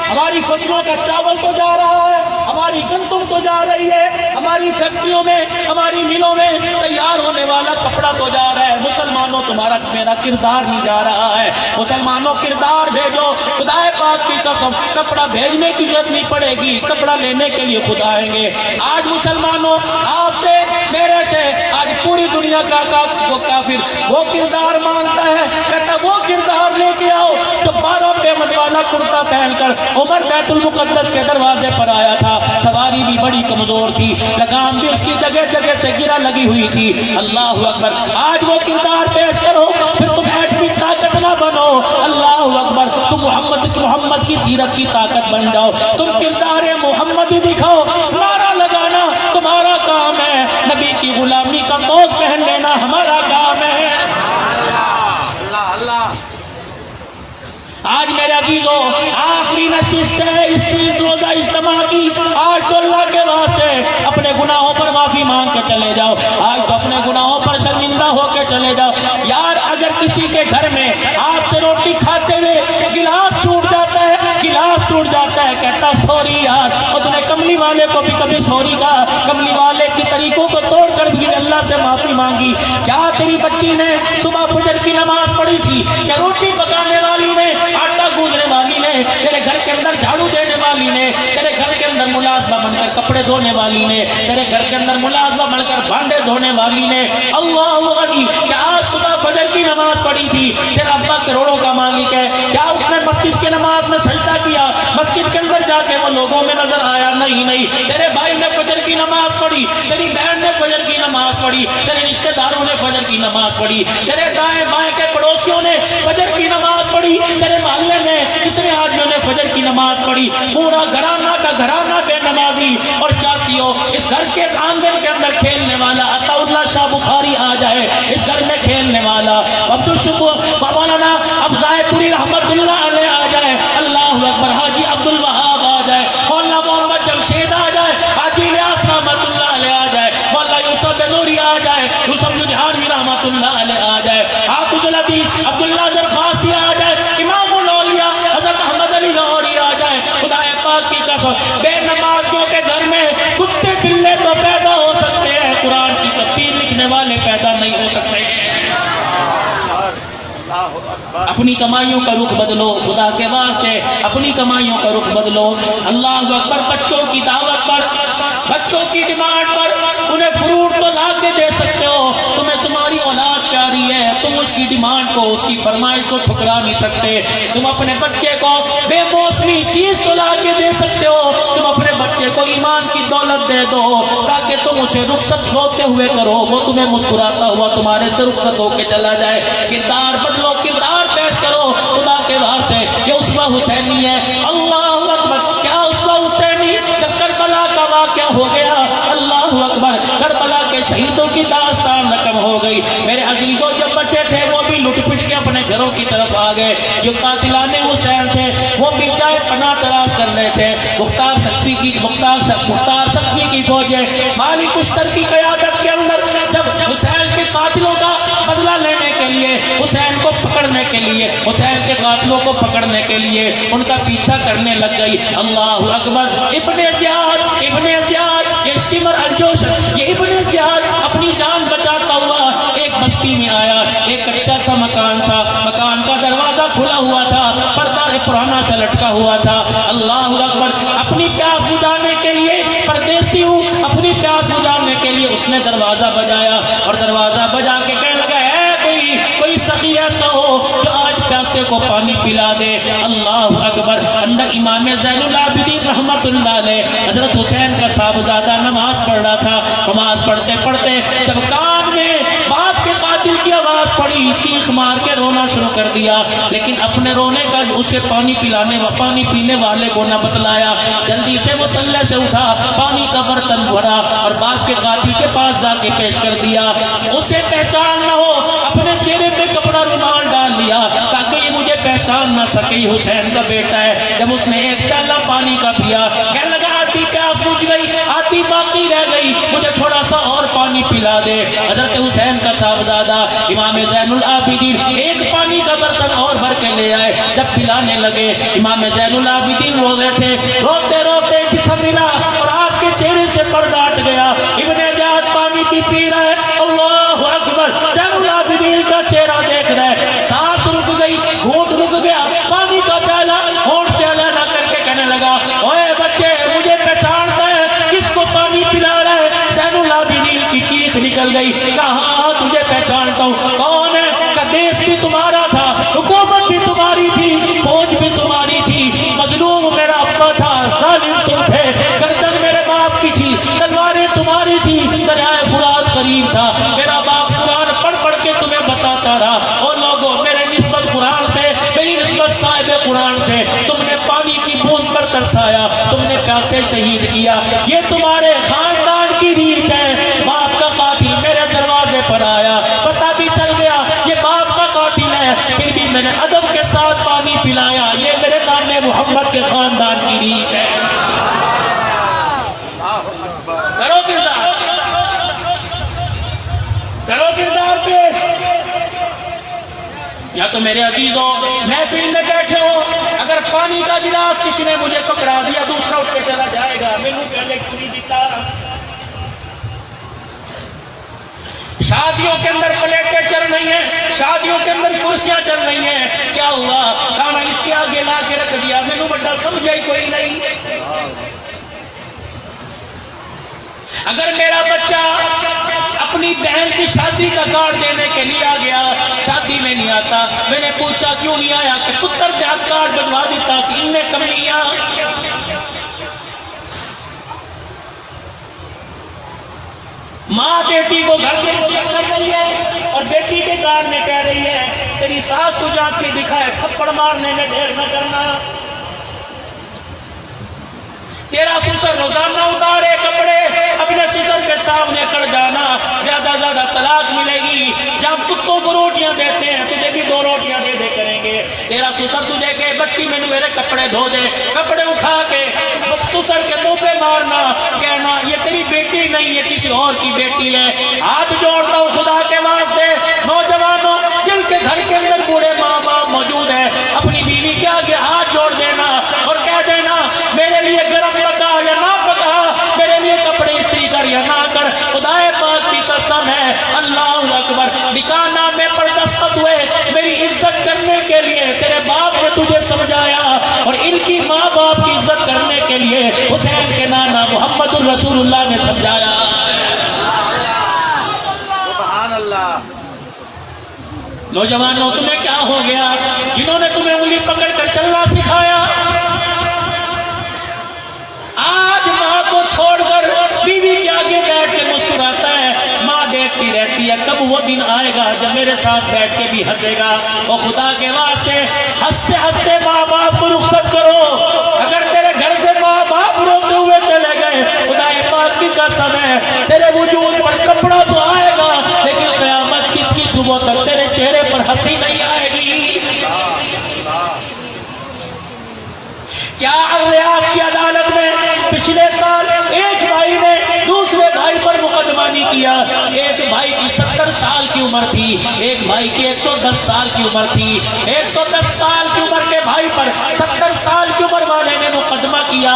Speaker 1: ہماری فصلوں کا چاول تو جا رہا ہے, ہماری گندم تو جا رہی ہے, ہماری فیکٹریوں میں ہماری ملوں میں تیار ہونے والا کپڑا تو جا رہا ہے. مسلمانوں تمہارا میرا کردار نہیں جا رہا ہے. مسلمانوں کردار بھیجو, خدا پاک کی قسم کپڑا بھیجنے کی ضرورت نہیں پڑے گی, کپڑا لینے کے لیے خود آئیں گے. آج مسلمانوں آپ سے میرے سے آج پوری دنیا کا وہ کافر وہ کردار مانگتا ہے, کہتا وہ کردار لے کے آؤ جو 12 پیمن والا کرتا پہن کر عمر بیت المقدس کے دروازے پر آیا تھا. سواری بھی بڑی کمزور تھی, لگام بھی اس کی جگہ جگہ سے گرا لگی ہوئی تھی. اللہ اکبر. آج وہ کردار پیش کرو, پھر تم ایٹمی طاقت نہ بنو. اللہ اکبر. تم محمد کی سیرت کی طاقت بن جاؤ, تم کردار محمد ہی دکھاؤ. نعرہ لگانا تمہارا کام ہے, نبی کی غلامی کا موت پہن لینا ہمارا کام ہے. اللہ اللہ. آج میرے عزیزوں آخری نشست ہے اس روزہ اجتماع کی. آج تو اللہ کے واسطے اپنے گناہوں پر معافی مانگ کے چلے جاؤ, آج تو اپنے گناہوں پر شرمندہ ہو کے چلے جاؤ. یار اگر کسی کے گھر میں آپ سے روٹی کھاتے ہوئے گلاس ٹوٹ جاتا ہے, گلاس ٹوٹ جاتا ہے, کہتا سوری یار, اور تم نے کملی والے کو بھی کبھی سوری کہا, کملی والے کی طریقوں کو توڑ کر بھی اللہ سے معافی مانگی. کیا تیری بچی نے صبح فجر کی نماز پڑھی تھی, کیا روٹی پکانے والی نے, آٹا گوندنے والی نے, تیرے گھر کے اندر جھاڑو دینے والی نے, تیرے گھر کے اندر ملازمہ بن کر کپڑے دھونے والی نے, تیرے گھر کے اندر ملازمہ بن کر بھانڈے دھونے والی نے, اللہ غنی, کیا آج صبح فجر کی نماز پڑھی تھی, تیرا ابا کروڑوں کا مالک ہے, کیا اس نے مسجد کی نماز میں سجدہ کیا, مسجد کے اندر جا کے وہ لوگوں میں نظر آیا, نہیں. تیرے بھائی نے فجر کی نماز پڑھی, تیری بہن نے فجر کی نماز پڑھی, تیرے رشتہ داروں نے فجر کی نماز پڑھی, تیرے دائیں بائیں کے پڑوسیوں نے فجر کی نماز پڑھی, تیرے محلے میں کتنے آدمیوں نے فجر کی نماز پڑھی. پورا گھرانہ کا گھرانہ بے نمازی. اور چاہتی ہو اس گھر کے آنگن کے اندر کھیلنے والا عطا اللہ شاہ بخاری آ جائے, اس گھر میں کھیلنے والا عبدالشکور مولانا افضائے پوری رحمت اللہ علیہ آ جائے, اللہ اکبر, حاجی عبدالوہاب آ جائے, مولانا محمد جمشید آ جائے, حاجی الیاس رحمت اللہ علیہ آ جائے, مولانا یوسف بنوری آ جائے, یوسف جہانوی رحمت اللہ علیہ آ جائے, حافظ الحدیث عبداللہ درخواستی آ جائے, امام الاولیاء حضرت احمد علی لاہوری آ جائے. خدا پاک کی قسم بے نمازیوں کے گھر میں کتے بلے تو پیدا ہو سکتے ہیں, قرآن کی تفسیر لکھنے والے پیدا نہیں ہو سکتے. اپنی کمائیوں کا رخ بدلو, خدا کے واسطے اپنی کمائیوں کا رخ بدلو. اللہ اکبر. بچوں کی دعوت پر, بچوں کی ڈیمانڈ پر انہیں فروٹ تو لا کے دے سکتے ہو, تمہیں تمہاری اولاد پیاری ہے, تم اس کی ڈیمانڈ کو، اس کی فرمائش کو ٹھکرا نہیں سکتے۔ تم اپنے بچے کو بے موسمی چیز تو لا کے دے سکتے ہو، تم اپنے بچے کو ایمان کی دولت دے دو تاکہ تم اسے رخصت ہوتے ہوئے کرو، وہ تمہیں مسکراتا ہوا تمہارے سے رخصت ہو کے چلا جائے۔ کردار بدلو، کردار پیش کرو خدا کے واسطے۔ یہ اسوہ حسینی ہے۔ اللہ اکبر! کیا اسوہ حسینی؟ جب کربلا کا واقعہ ہو گیا، اللہ اکبر، کربلا کے شہیدوں کی داستان رقم ہو گئی۔ میرے عزیزوں، جو بچے تھے وہ بھی لٹ پٹ کے اپنے گھروں کی طرف آ گئے۔ جو قاتلان حسین تھے وہ بھی چاہے پناہ تلاش کر رہے تھے۔ مختار سقفی کی فوجیں مالک اشتر کی قیادت کے اندر جب حسین کے قاتلوں کا بدلہ لینے کے لیے، حسین کو پکڑنے کے لیے، حسین کے قاتلوں کو پکڑنے کے لیے ان کا پیچھا کرنے لگ گئی۔ اللہ اکبر! ابن زیاد یہ شمر الجوش، یہ ابن زیاد اپنی جان بچاتا ہوا ایک بستی میں آیا۔ ایک کچا سا مکان تھا، مکان کا دروازہ کھلا ہوا تھا، پردہ پرانا سا لٹکا ہوا تھا۔ اللہ اکبر! اپنی پیاس بجھانے کے لیے، پردیسی ہوں، اپنی پیاس بجھانے کے لیے اس نے دروازہ بجایا اور دروازہ بجا کے کہنے لگا، ہے کوئی سخی ایسا ہو جو آج پیاسے کو پانی پلا دے۔ اللہ اکبر! اندر امام زین العابدین رحمت اللہ علیہ حضرت حسین کا صاحبزادہ نماز پڑھ رہا تھا۔ نماز پڑھتے پڑھتے جب کان میں باپ کے قاتل کی آواز پڑی، چیخ مار کے رونا شروع کر دیا، لیکن اپنے رونے کا اسے پانی پینے والے کو نہ بتلایا۔ جلدی سے مصلی سے اٹھا، پانی کا برتن بھرا اور باپ کے قاتل کے پاس جا کے پیش کر دیا۔ اسے پہچان نہ ہو، اپنے چہرے پہ کپڑا رومال ڈال لیا تاکہ یہ مجھے پہچان نہ سکے حسین کا بیٹا ہے۔ جب اس نے ایک پیالہ پانی کا پیا، کہنے لگا، آدھی پیاس بجھ گئی، آدھی باقی رہ گئی، مجھے تھوڑا سا اور پانی پلا دے۔ حضرت حسین کا صاحبزادہ امام زین العابدین ایک پانی کا برتن اور بھر کے لے آئے۔ جب پلانے لگے، امام زین العابدین رو رہے تھے، روتے روتے جسم ملا اور آپ کے چہرے سے پردہ ہٹ گیا۔ ابن زیاد پانی بھی پی رہا ہے۔ اللہ اکبر! زین العابدین کا چہرہ دیکھ رہا ہے، سانس رک گئی، گھونٹ رک گیا، پانی کا پیالہ ہونٹ سے علیحدہ کر کے کہنے لگا، اوے بچے، مجھے پہچانتا ہے کس کو پانی پلا رہا ہے؟ زین العابدین کی چیخ نکل گئی، کہا تجھے پہچانتا ہوں۔ کون ہے؟ کہ دیس بھی تمہارا تھا، حکومت بھی تمہاری تھی، فوج بھی تمہاری تھی، مظلوم میرا ابا تھا، ظالم تم تھے، گردن میرے باپ کی تھی، تلواریں تمہاری تھی، دریائے فرات قریب تھا، میرا باپ قرآن پڑھ پڑھ کے تمہیں بتاتا رہا، اور لوگوں میرے نسبت قرآن سے، میری نسبت صاحب قرآن سے، تم نے پانی کی بوند پر ترسایا، تم نے پیاسے شہید کیا، یہ تمہارے خاندان کی ریت ہے۔ باپ کا قاتل میرے دروازے پر آیا، پتہ بھی چل گیا یہ باپ کا قاتل ہے، پھر بھی میں نے ادب کے ساتھ پانی پلایا، یہ میرے نام محمد کے خاندان کی ریت ہے۔ کرو کردار پیش۔ یا تو میرے عزیزوں محفل میں بیٹھے ہو، اگر پانی کا گلاس کسی نے مجھے پکڑا دیا، دوسرا اٹھ کے چلا جائے گا، میں نے پہلے کیوں دیتا۔ شادیوں کے اندر پلیٹیں چل رہی ہیں، شادیوں کے اندر کرسیاں چل رہی ہیں، کیا ہوا؟ کھانا اس کے آگے لا کے رکھ دیا، میں نے بڑا سمجھا ہی کوئی نہیں۔ اگر میرا بچہ اپنی بہن کی شادی کا کارڈ دینے کے لیے آ گیا، شادی میں نہیں آتا، میں نے پوچھا کیوں نہیں آیا؟ کہ پتر دیہات کارڈ بنوا دیتا سی، ان میں کمیاں۔ ماں بیٹی کو گھر سے منع کر رہی ہے اور بیٹی کے کان میں کہہ رہی ہے، تیری ساس کو جا کے دکھائے، تھپڑ مارنے میں دیر نہ کرنا۔ تیرا سسر روزانہ اتارے کپڑے، اپنے سسر کے سامنے کر جانا، زیادہ زیادہ طلاق ملے گی۔ جب کتوں کو روٹیاں دیتے ہیں تجھے بھی 2 روٹیاں دے دے کریں گے۔ تیرا سسر تجھے کہ بچی میں نے میرے کپڑے دھو دے، کپڑے اٹھا کے سسر کے منہ پہ مارنا، کہنا یہ تیری بیٹی نہیں، یہ کسی اور کی بیٹی ہے۔ ہاتھ جوڑتا ہوں خدا کے واسطے، نوجوانوں جن کے گھر کے اندر بوڑھے ماں باپ موجود ہیں، اپنی بیوی کے آگے ہاتھ جوڑ دینا اور کہہ دینا، میرے لیے گرم پکا یا نہ پکا، میرے لیے کپڑے استری کر یا نہ کر، خدا پاک کی قسم ہے، اللہ اکبر، نکاح نامے پر دستخط ہوئے میری عزت کرنے کے لیے، تیرے باپ نے تجھے سمجھایا، اور ان کی ماں باپ کی عزت کرنے کے لیے حسین کے نانا محمد الرسول اللہ نے سمجھایا۔
Speaker 2: سبحان اللہ۔
Speaker 1: نوجوانوں تمہیں کیا ہو گیا جنہوں نے تمہیں انگلی پکڑ کر چلنا سکھایا؟ آج ماں کو چھوڑ کر بیوی کے آگے بیٹھ کے مسکراتا ہے، ماں دیکھتی رہتی ہے کب وہ دن آئے گا جب میرے ساتھ بیٹھ کے بھی ہنسے گا۔ اور خدا کے واسطے ہنستے ہنستے ماں باپ کو رخصت کرو۔ اگر تیرے گھر سے ماں باپ روتے ہوئے چلے گئے، خدا پاک کی قسم ہے تیرے وجود پر کپڑا تو آئے گا لیکن قیامت کی صبح تک تیرے چہرے پر ہنسی نہیں آئے گی۔ کیا ریاض کی عدالت میں پچھلے سال ایک بھائی نے دوسرے بھائی پر مقدمہ نہیں کیا؟ ایک بھائی کی 70 سال کی عمر تھی، ایک بھائی کی 110 سال کی عمر تھی۔ 110 سال کی عمر کے بھائی پر 70 سال کی عمر والے نے مقدمہ کیا۔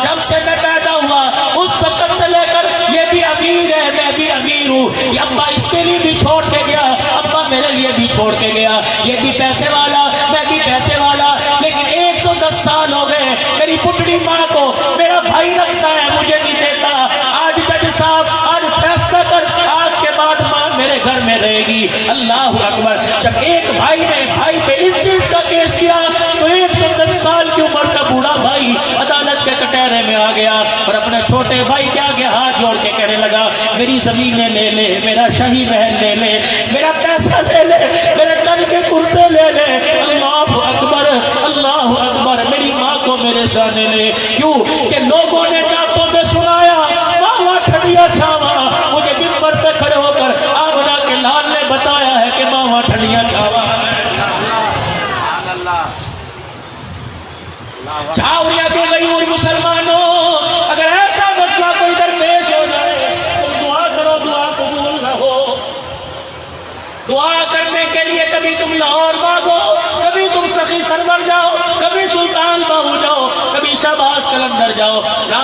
Speaker 1: جب سے میں پیدا ہوا اس وقت سے لے کر یہ بھی امیر ہے، میں بھی امیر ہوں، یہ ابا اس کے لیے بھی چھوڑ کے گیا، ابا میرے لیے بھی چھوڑ کے گیا، یہ بھی پیسے والا میں بھی پیسے والا، لیکن 110 سال ہو گئے میری پٹڑی ماں کو میرا بھائی رکھتا ہے، مجھے نہیں دیتا۔ آج جج صاحب آج فیصلہ کر، آج کے بعد ماں میرے گھر میں رہے گی۔ اللہ اکبر۔ جب ایک بھائی نے بھائی پہ اس چیز کا کیس کیا تو 110 سال کی عمر کا بوڑھا بھائی عدالت کے کٹہرے میں آ گیا اور اپنے چھوٹے بھائی کے آگے ہاتھ جوڑ کے کہنے لگا میری زمینیں لے لے، میرا شاہی محل لے لے، میرا پیسہ لے لے، میرے تن کے کرتے لے لے۔ اللہ اکبر، اللہ اکبر۔ میری ماں کو میرے سامنے لے، کیوں کہ لوگوں نے ٹاپوں میں سنایا ماما ٹھنڈیا چھاوا، مجھے ممبر پہ کھڑے ہو کر آمنہ کے لال نے بتایا ہے کہ ماما ٹھنڈیا چھاوا ہے۔ چھاوریا کے غیور مسلمانوں، اگر ایسا مسئلہ کوئی درپیش ہو جائے تم دعا کرو، دعا قبول نہ ہو۔ دعا کرنے کے لیے کبھی تم لاہور مانگو، کبھی تم سخی سرور جاؤ، کبھی سلطان باہو جاؤ، کبھی شہباز قلندر جاؤ۔ نا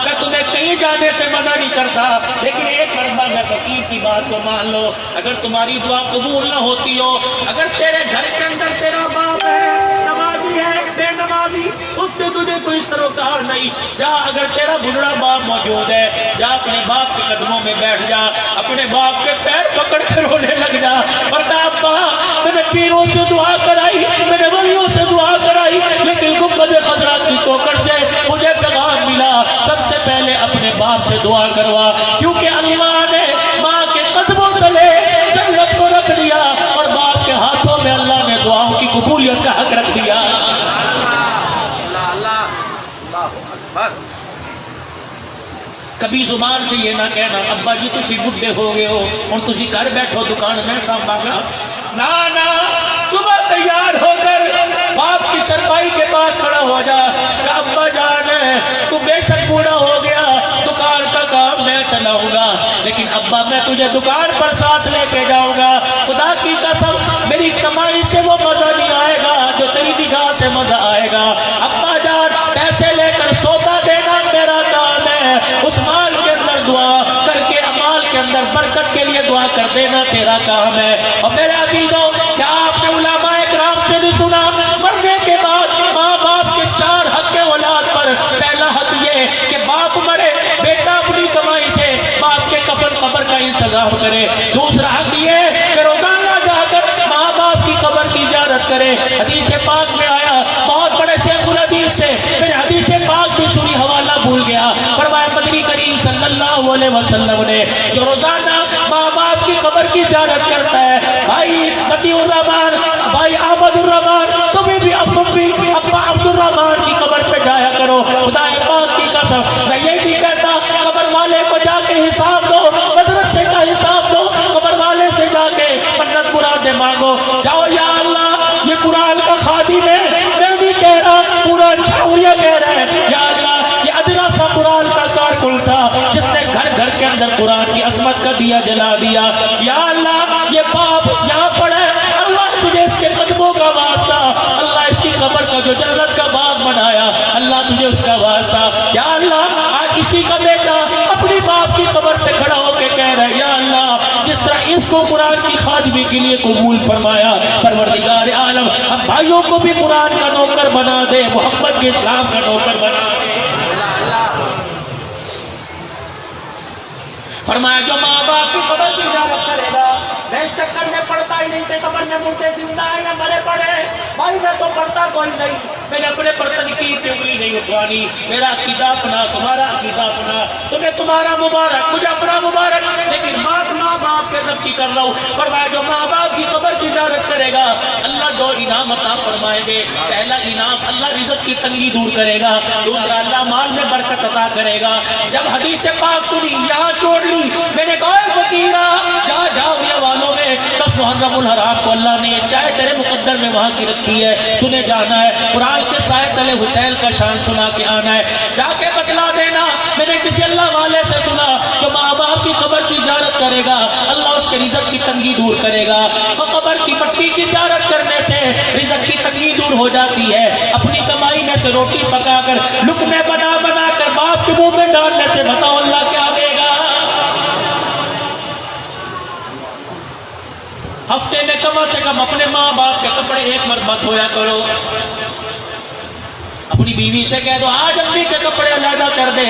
Speaker 1: میں تمہیں کہیں جانے سے منع نہیں کرتا، لیکن ایک مرتبہ میں فقیر کی بات کو مان لو، اگر تمہاری دعا قبول نہ ہوتی ہو، اگر تیرے گھر کے اندر تیرا باپ ہے نمازی ہے بے نمازی، اس سے تجھے کوئی سروکار نہیں، جا اگر تیرا بڑھڑا باپ موجود ہے جا اپنے باپ کے قدموں میں بیٹھ جا، اپنے باپ کے پیر پکڑ کر رونے لگ جا اور کہا ابا میں نے پیروں سے دعا کرائی، میں نے ولیوں سے دعا کرائی، لیکن گنبد خضرا کی چوکھٹ سے مجھے پیغام ملا سب سے پہلے اپنے باپ سے دعا کروا، کیونکہ اللہ نے ماں کے قدموں تلے جنت کو رکھ دیا اور باپ کے ہاتھوں میں اللہ نے دعاؤں کی قبولیت کا حق رکھ دیا۔ کبھی زبان سے یہ نہ کہنا ابا جی تسی بڈھے ہو گئے ہو اور تسی گھر بیٹھو دکان میں سامبھا گا، نا صبح تیار ہو کر باپ کی چرپائی کے پاس کھڑا ہو جا کہ ابا جان تو بے شک بوڑھا ہو گیا، دکان کا کام میں چلاؤں گا، لیکن ابا میں تجھے دکان پر ساتھ لے کے جاؤں گا، خدا کی قسم میری کمائی سے وہ مزہ نہیں آئے گا جو تیری نگاہ سے مزہ آئے گا۔ ابا جان پیسے لے کر سودا دینا میرا کام ہے، اس مال کے اندر دعا کر کے امال کے اندر برکت کے لیے دعا کر دینا تیرا کام ہے۔ اور میرے عزیزوں کیا آپ نے علماء اکرام سے بھی سنا مرنے کے بعد ماں باپ کے 4 حق اولاد پر؟ پہلا حق یہ کہ باپ مرے بیٹا اپنی کمائی سے باپ کے کفن قبر کا انتظام کرے، دوسرا حق یہ کہ روزانہ جا کر ماں باپ کی قبر کی زیارت کرے۔ حدیث پاک میں آیا بہت بڑے شیخ الحدیث سے میں نے حدیث پاک بھی سنی حوالہ بھول گیا، فرمایا مدنی کریم صلی اللہ علیہ وسلم نے جو روزانہ ماں باپ کی قبر کی زیارت کرتا ہے، بھائی متی الرحمان بھائی احمد الرحمان تمہیں بھی ابا عبد الرحمان کی قبر پہ جایا کرو، خدا پاک کی قسم میں یہ نہیں کہتا قبر والے کو جا کے حساب دو، مدرسے کا حساب دو، قبر والے سے جا کے منت مرادیں مانگو، جاؤ یا اللہ یہ قرآن کا خادم ہے، میں بھی کہہ رہا پورا چھاوریا کہہ رہا ہے یا اللہ یہ ادنا سا قرآن کا کارکن تھا جس نے گھر گھر کے اندر قرآن کی عظمت کا دیا جلا دیا، یا اللہ یہ باپ یہاں پڑا ہے، اللہ تجھے اس کے قدموں کا واسطہ، اللہ اس کی قبر کا جو جنت کا باغ بنایا اللہ تجھے اس کا واسطہ، یا اللہ آج کسی کا بیٹا اپنی باپ کی قبر پہ کھڑا ہو کے کہہ رہا ہے یا اللہ جس طرح اس کو قرآن کی خادمی کے لیے قبول فرمایا، پروردگار عالم ہم بھائیوں کو بھی قرآن کا نوکر بنا دے، محمد کے اسلام کا نوکر بنا دے۔ فرمایا جو ماں باپ کی قبر کی زیارت کرے گا، میں اس چکر میں پڑتا ہی نہیں تھے قبر نے مجھے زندہ ہے یا مرے پڑے بھائی میں تو پڑھتا کوئی نہیں، میں نے اپنے برتن کی انگلی نہیں اٹھوانی، میرا عقیدہ اپنا تمہارا عقیدہ اپنا، تمہیں تمہارا مبارک مجھے اپنا مبارک، لیکن ماں باپ کے رب کی کر رہا ہوں، فرمایا جو ماں باپ کی قبر کی زیارت کرے گا اللہ دو انعام عطا فرمائیں گے، پہلا انعام اللہ رزق کی تنگی دور کرے گا، دوسرا اللہ مال میں برکت عطا کرے گا۔ جب حدیث پاک سنی یہاں چھوڑ لی، میں نے کہا فقیرہ جا اڑیا والوں میں 10 محرم الحرام کو اللہ نے چاہے تیرے مقدر میں وہاں کی رکھی ہے، تُنے جانا ہے قرآن کے سائے تلے حسین کا شان سنا کے آنا ہے، جا کے بتلا دینا میں نے کسی اللہ والے سے سنا کہ ماں باپ کی قبر کی زیارت کرے گا اللہ اس کے رزق کی تنگی دور کرے گا، قبر کی مٹی کی زیارت کرنے سے رزق کی تنگی دور ہو جاتی ہے، اپنی کمائی میں سے روٹی پکا کر لقمے بنا کر باپ کے منہ میں ڈالنے سے بتاؤ اللہ کیا دے گا۔ ہفتے میں کم سے کم اپنے ماں باپ کے کپڑے ایک مرتبہ دھویا کرو، اپنی بیوی سے کہہ دو آج امی کے کپڑے علیحدہ کر دے،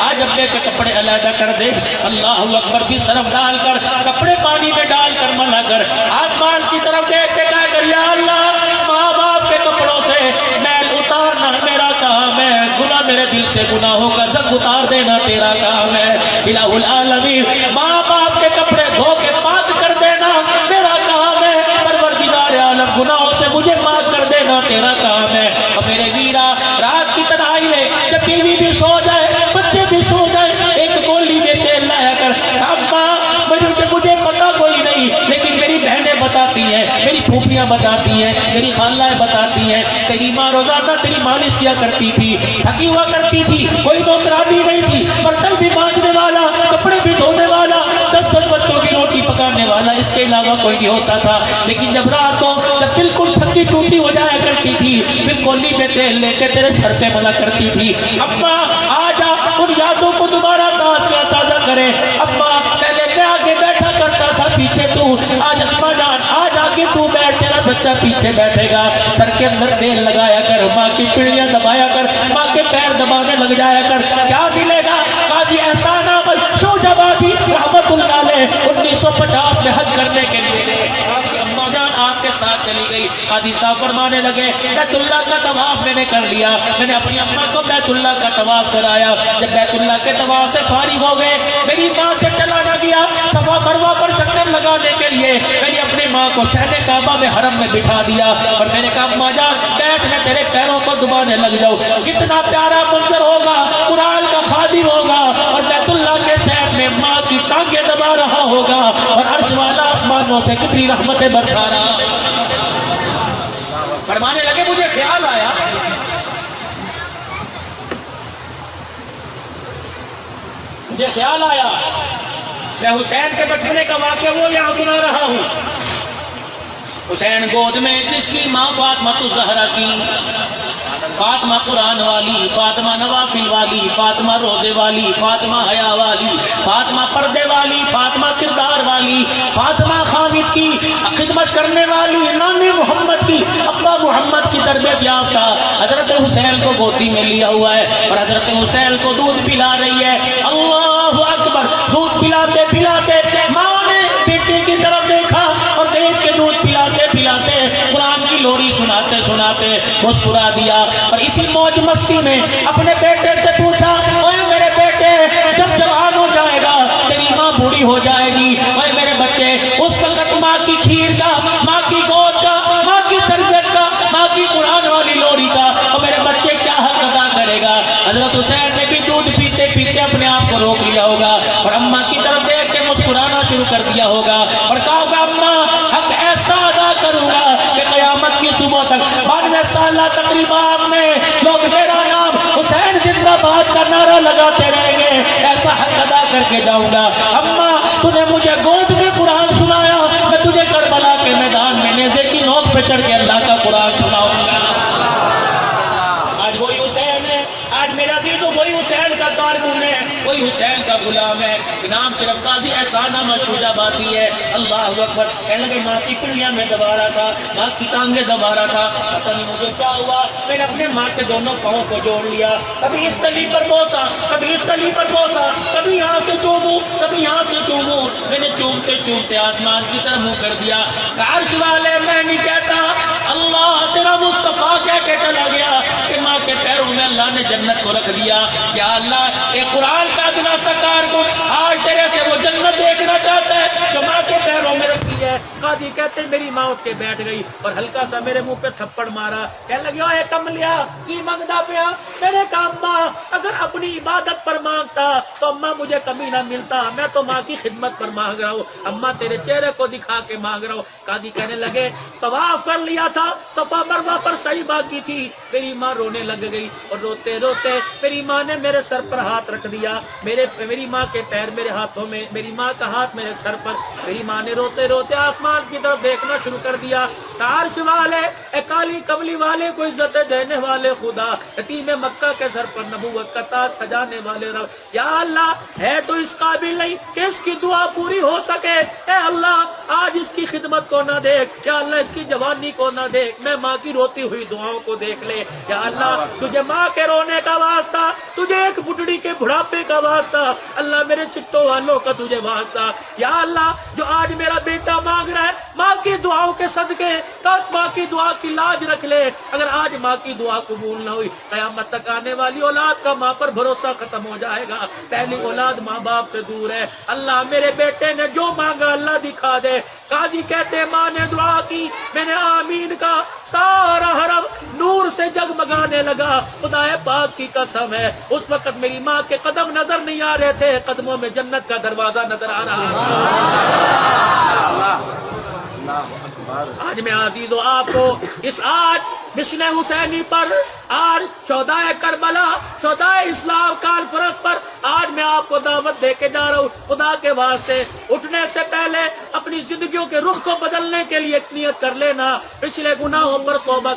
Speaker 1: آج ابے کے کپڑے علیحدہ کر دے، اللہ اکبر بھی صرف ڈال کر کپڑے پانی میں ڈال کر ملا کر آسمان کی طرف دیکھ کے کہا کر یا اللہ ماں باپ کے کپڑوں سے میل اتارنا میرا کام ہے، گناہ میرے دل سے گناہوں کا سب اتار دینا تیرا کام ہے، الہ العالمین ماں باپ کے کپڑے دھو کے پاک کر دینا میرا کام ہے، پروردگار عالم گناہوں سے مجھے پاک کر دینا تیرا کام ہے۔ اور میرے ویرا رات کی تنہائی میں جب بیوی بھی سو جائے بچے بھی سو جائے ایک کولی میں تیل لایا کر ابا مجھے پتا کوئی نہیں لیکن میری بہنیں بتاتی ہیں، میری پھوپھیاں بتاتی ہیں، میری خالائیں بتاتی ہیں تیری ماں روزانہ تیری مالش کیا کرتی تھی، تھکی ہوا کرتی تھی، کوئی نوکرانی نہیں تھی، برتن بھی مانجنے والا کپڑے بھی دھونے والا 10 بچوں کی روٹی پکانے والا اس کے علاوہ کوئی نہیں ہوتا تھا، لیکن جب رات کو جب بالکل تھکی ٹوٹی ہو جایا کرتی تھی پھر کولی میں تیل لے کے تیرے سر پہ ملا کرتی تھی، ابا آجا ان یادوں کو دوبارہ تازہ کرے، ابا پہلے میں آگے بیٹھا کرتا تھا پیچھے تو، آج اما جان آج آگے تو بیٹھ تیرا بچہ پیچھے بیٹھے گا، سر کے اندر تیل لگایا کر، ماں کی پڑیاں دبایا کر، ماں کے پیر دبانے لگ جایا کر، کیا ملے گا؟ قاضی احسان احمد شوجبابی رحمت اللہ علیہ 1950 میں حج کرنے کے لیے آپ کی اما جان آپ کے ساتھ چلی گئی، قاضی صاحب فرمانے لگے بیت اللہ کا طواف میں نے کر لیا، میں نے اپنی اما کو بیت اللہ کا طواف کرایا، جب بیت اللہ کے طواف سے فارغ ہو گئے میری ماں سے چلا نہ گیا صفا مروہ پر چکر لگانے کے لیے، میں نے اپنی ماں کو شہر کعبہ میں حرم میں بٹھا دیا اور میں نے کہا اما جان بیٹھ میں تیرے پیروں کو دبانے لگ جاؤں، کتنا پیارا منظر ہوگا، قرآن کا خادم ہوگا اور بیت اللہ کے سیف میں ماں کی ٹانگیں دبا رہا ہوگا اور عرش والا آسمانوں سے کتنی رحمتیں برسا رہا۔ فرمانے لگے مجھے خیال آیا میں حسین کے بچپنے کا واقعہ وہ یہاں سنا رہا ہوں، حسین گود میں کس کی ماں فاطمہ الزہرا کی، فاطمہ قرآن والی، فاطمہ نوافل والی، فاطمہ روزے والی، فاطمہ حیا والی، فاطمہ پردے والی، فاطمہ کردار والی، فاطمہ خامد کی خدمت کرنے والی، نامی محمد کی ابا محمد کی تربیت یافتہ حضرت حسین کو گودی میں لیا ہوا ہے اور حضرت حسین کو دودھ پلا رہی ہے، اللہ اکبر، دودھ پلاتے پلاتے ماں نے بیٹے کی طرف دیکھا اور دیکھ کے دودھ پلاتے پلاتے قرآن کی لوری سناتے سناتے مسکرا دیا اور اسی موج مستی میں اپنے بیٹے سے پوچھا اوے میرے بیٹے جب جوان ہو جائے گا تیری ماں بوڑھی ہو جائے گی، اوے میرے بچے اس وقت ماں کی کھیر کا، ماں کی گود کا، ماں کی تربیت کا، ماں کی قرآن والی لوری کا اور میرے بچے کیا حق ادا کرے گا؟ حضرت حسین نے بھی دودھ پیتے پیتے اپنے آپ کو روک لیا ہوگا اور اماں کی طرف دیکھ کے مسکرانا شروع کر دیا ہوگا اور کہا ہوگا اماں حق ایسا ادا کروں گا کہ قیامت کی صبح تک 92 سالہ تقریبات میں لوگ میرا نام حسین زندہ باد کا نعرہ لگاتے رہیں گے، ایسا حق ادا کر کے جاؤں گا۔ اماں تو نے مجھے گود میں قرآن سنایا، میں تجھے کربلا کے میدان میں نیزے کی نوک پہ چڑھ کے اللہ کا قرآن سناؤں گا۔ آج وہی حسین ہے، آج میرا عزیز وہی حسین کا کارکن ہے، وہی حسین کا غلام ہے، نام صرف قاضی احسان احمد شوجبابی ہے، اللہ اکبر، کہنے لگے ماں کی پنڈلیاں میں دبا رہا تھا، ماں کی ٹانگیں دبا رہا تھا، پتہ نہیں مجھے کیا ہوا، میں نے اپنے ماں کے دونوں پاؤں کو جوڑ لیا، کبھی اس تلی پر بوسا، کبھی اس تلی پر بوسا، کبھی یہاں سے چوموں، کبھی یہاں سے چوموں، میں نے چومتے چومتے آسمان کی طرف منہ کر دیا، عرش والے میں مصطفیٰ کہہ کے چلا گیا کہ ماں کے پیروں میں اللہ نے جنت کو رکھ دیا. یا اللہ ایک قرآن کا ادنا سا کارکن آج تیرے سے وہ جنت دیکھنا چاہتا ہے جو ماں کے پیروں میں رکھی ہے. قاضی کہتے ہیں میری ماں اٹھ کے بیٹھ گئی اور ہلکا سا میرے منہ پہ تھپڑ مارا. کہنے لگی اے کملیا کی منگدا پیا؟ میں نے کہا ماں اگر اپنی عبادت پر مانگتا تو اماں مجھے کمی نہ ملتا, میں تو ماں کی خدمت پر مانگ رہا ہوں, اماں تیرے چہرے کو دکھا کے مانگ رہا ہوں. قاضی کہنے لگے طواف کر لیا تھا, صفا مروہ پر صحیح باقی تھی. میری ماں رونے لگ گئی اور روتے روتے میری ماں نے میرے سر پر ہاتھ رکھ دیا. میری ماں کے پیر میرے ہاتھوں میں, میری ماں کا ہاتھ میرے سر پر. میری ماں نے روتے روتے آسمان کی طرف دیکھنا شروع کر دیا. عرش والے اے کالی کملی والے کو عزت دینے والے خدا, یتیم مکہ کے سر پر نبوت کا تاج سجانے والے رب, یا اللہ ہے تو اس قابل نہیں کہ اس کی دعا پوری ہو سکے. اے اللہ آج اس کی خدمت کو نہ دیکھ, یا اللہ اس کی جوانی کو نہ دیکھ, میں ماں کی روتی ہوئی دعاؤں کو دیکھ لے. یا اللہ تجھے ماں کے رونے کا واسطہ, تجھے ایک بڈڑی کے بڑھاپے کا واسطہ, اللہ میرے چٹوں والوں کا تجھے واسطہ. یا اللہ جو آج میرا بیٹا مانگ رہا ہے ماں کی دعاؤں کے صدقے, ماں کی دعا کی لاج رکھ لے. اگر آج ماں کی دعا قبول نہ ہوئی قیامت تک آنے والی اولاد کا ماں پر بھروسہ ختم ہو جائے گا. پہلی اولاد ماں باپ سے دور ہے. اللہ میرے بیٹے نے جو مانگا اللہ دکھا دے. قاضی کہتے ماں نے دعا کی, میں نے آمین کا, سارا حرم نور سے جگمگانے لگا. خدا پاک کی قسم ہے اس وقت میری ماں کے قدم نظر نہیں آ رہے تھے, قدموں میں جنت کا دروازہ نظر آ رہا ہے. آج میں عزیزو آپ کو اس آج مشن حسینی پر, آج شہدائے کربلا, شہدائے اسلام کانفرنس پر آج میں آپ کو دعوت دے کے جا رہا ہوں. خدا کے واسطے اٹھنے سے پہلے اپنی زندگیوں کے رخ کو بدلنے کے لیے نیت کر لینا, پچھلے گناہوں پر توبہ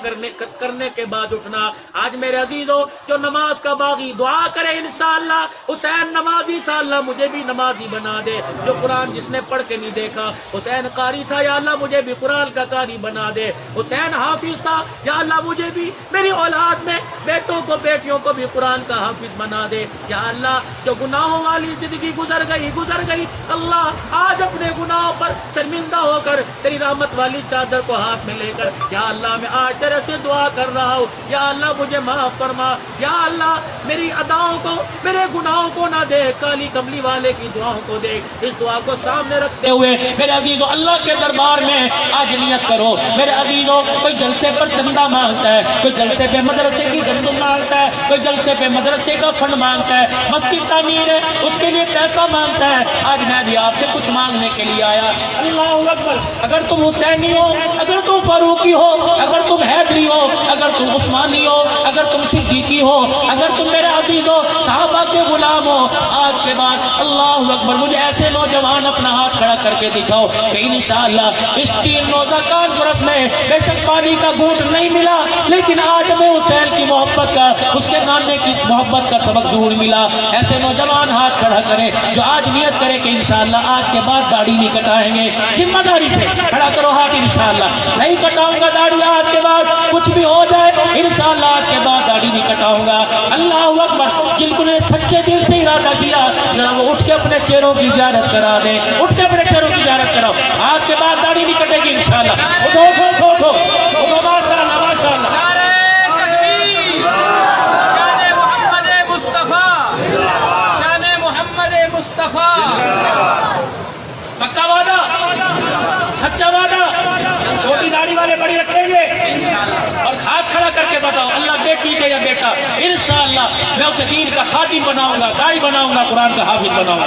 Speaker 1: کرنے کے بعد اٹھنا. آج میرے عزیزو جو نماز کا باغی دعا کرے انشاءاللہ حسین نمازی تھا, اللہ مجھے بھی نمازی بنا دے. جو قرآن جس نے پڑھ کے نہیں دیکھا, حسین قاری تھا, یا اللہ مجھے بھی قرآن کا قاری بنا دے. حسین حافظ تھا, یا اللہ مجھے بھی میری اولاد میں بیٹوں کو بیٹیوں کو بھی قرآن کا حافظ بنا دے. یا اللہ جو گناہوں والی زندگی گزر گئی, اللہ آج اپنے گناہوں پر شرمندہ ہو کر تیری رحمت والی چادر کو ہاتھ میں لے کر, یا اللہ میں آج تیرے سے دعا کر رہا ہوں, یا اللہ مجھے معاف فرما. یا اللہ میری اداؤں کو, میرے گناہوں کو نہ دیکھ, کالی کملی والے کی دعاؤں کو دیکھ. اس دعا کو سامنے رکھتے ہوئے میرے عزیزو اللہ کے دربار میں آج نیت کرو. میرے عزیزو کوئی جلسے پر چندہ مانگتا ہے, کوئی جلسے پہ مدرسے کی گندم مانگتا ہے, کوئی جلسے پہ مدرسے کا فنڈ مانگتا ہے, مسجد تعمیر ہے اس کے لیے پیسہ مانگتا ہے. آج میں بھی آپ سے کچھ مانگنے کے لیے آیا. اللہ اکبر. اگر تم حسینی ہو, اگر تم فاروقی ہو, اگر تم حیدری ہو, اگر تم عثمانی ہو, اگر تم صدیقی ہو, اگر تم میرے عزیز ہو صحابہ کے غلام ہو, آج کے بعد اللہ اکبر مجھے ایسے نوجوان اپنا ہاتھ کھڑا کر کے دکھاؤ کہ انشاءاللہ اس 3 روزہ کانفرنس میں بے شک پانی کا گھونٹ نہیں ملا, لیکن آج میں حسین کی محبت کا, اس کے نانے کی محبت کا سبق ضرور ملا. ایسے نوجوان ہاتھ کھڑا کرے جو آج نیت کرے کہ انشاءاللہ آج کے بعد داڑھی نہیں کٹائیں گے. ذمہ داری سے کھڑا کرو ہاتھ, انشاءاللہ نہیں کٹاؤں گا داڑھی آج کے بعد, کچھ بھی ہو جائے انشاءاللہ آج کے بعد داڑھی نہیں کٹاؤں گا. اللہ اکبر. جن کو نے سچے دل سے ارادہ کیا وہ اٹھ کے اپنے چہروں کی زیارت کرا دیں, اٹھ کے اپنے چہروں کی زیارت کراؤ. آج کے بعد داڑھی نہیں کٹے گی انشاءاللہ. اٹھو ماشاءاللہ ماشاءاللہ. پکا وعدہ, سچا وعدہ, چھوٹی داڑھی والے بڑی رکھیں گے اور ہاتھ کھڑا کر کے بتاؤ اللہ بیٹی دے یا بیٹا انشاءاللہ میں اسے دین کا خادم بناؤں گا, داعی بناؤں گا, قرآن کا حافظ بناؤں گا.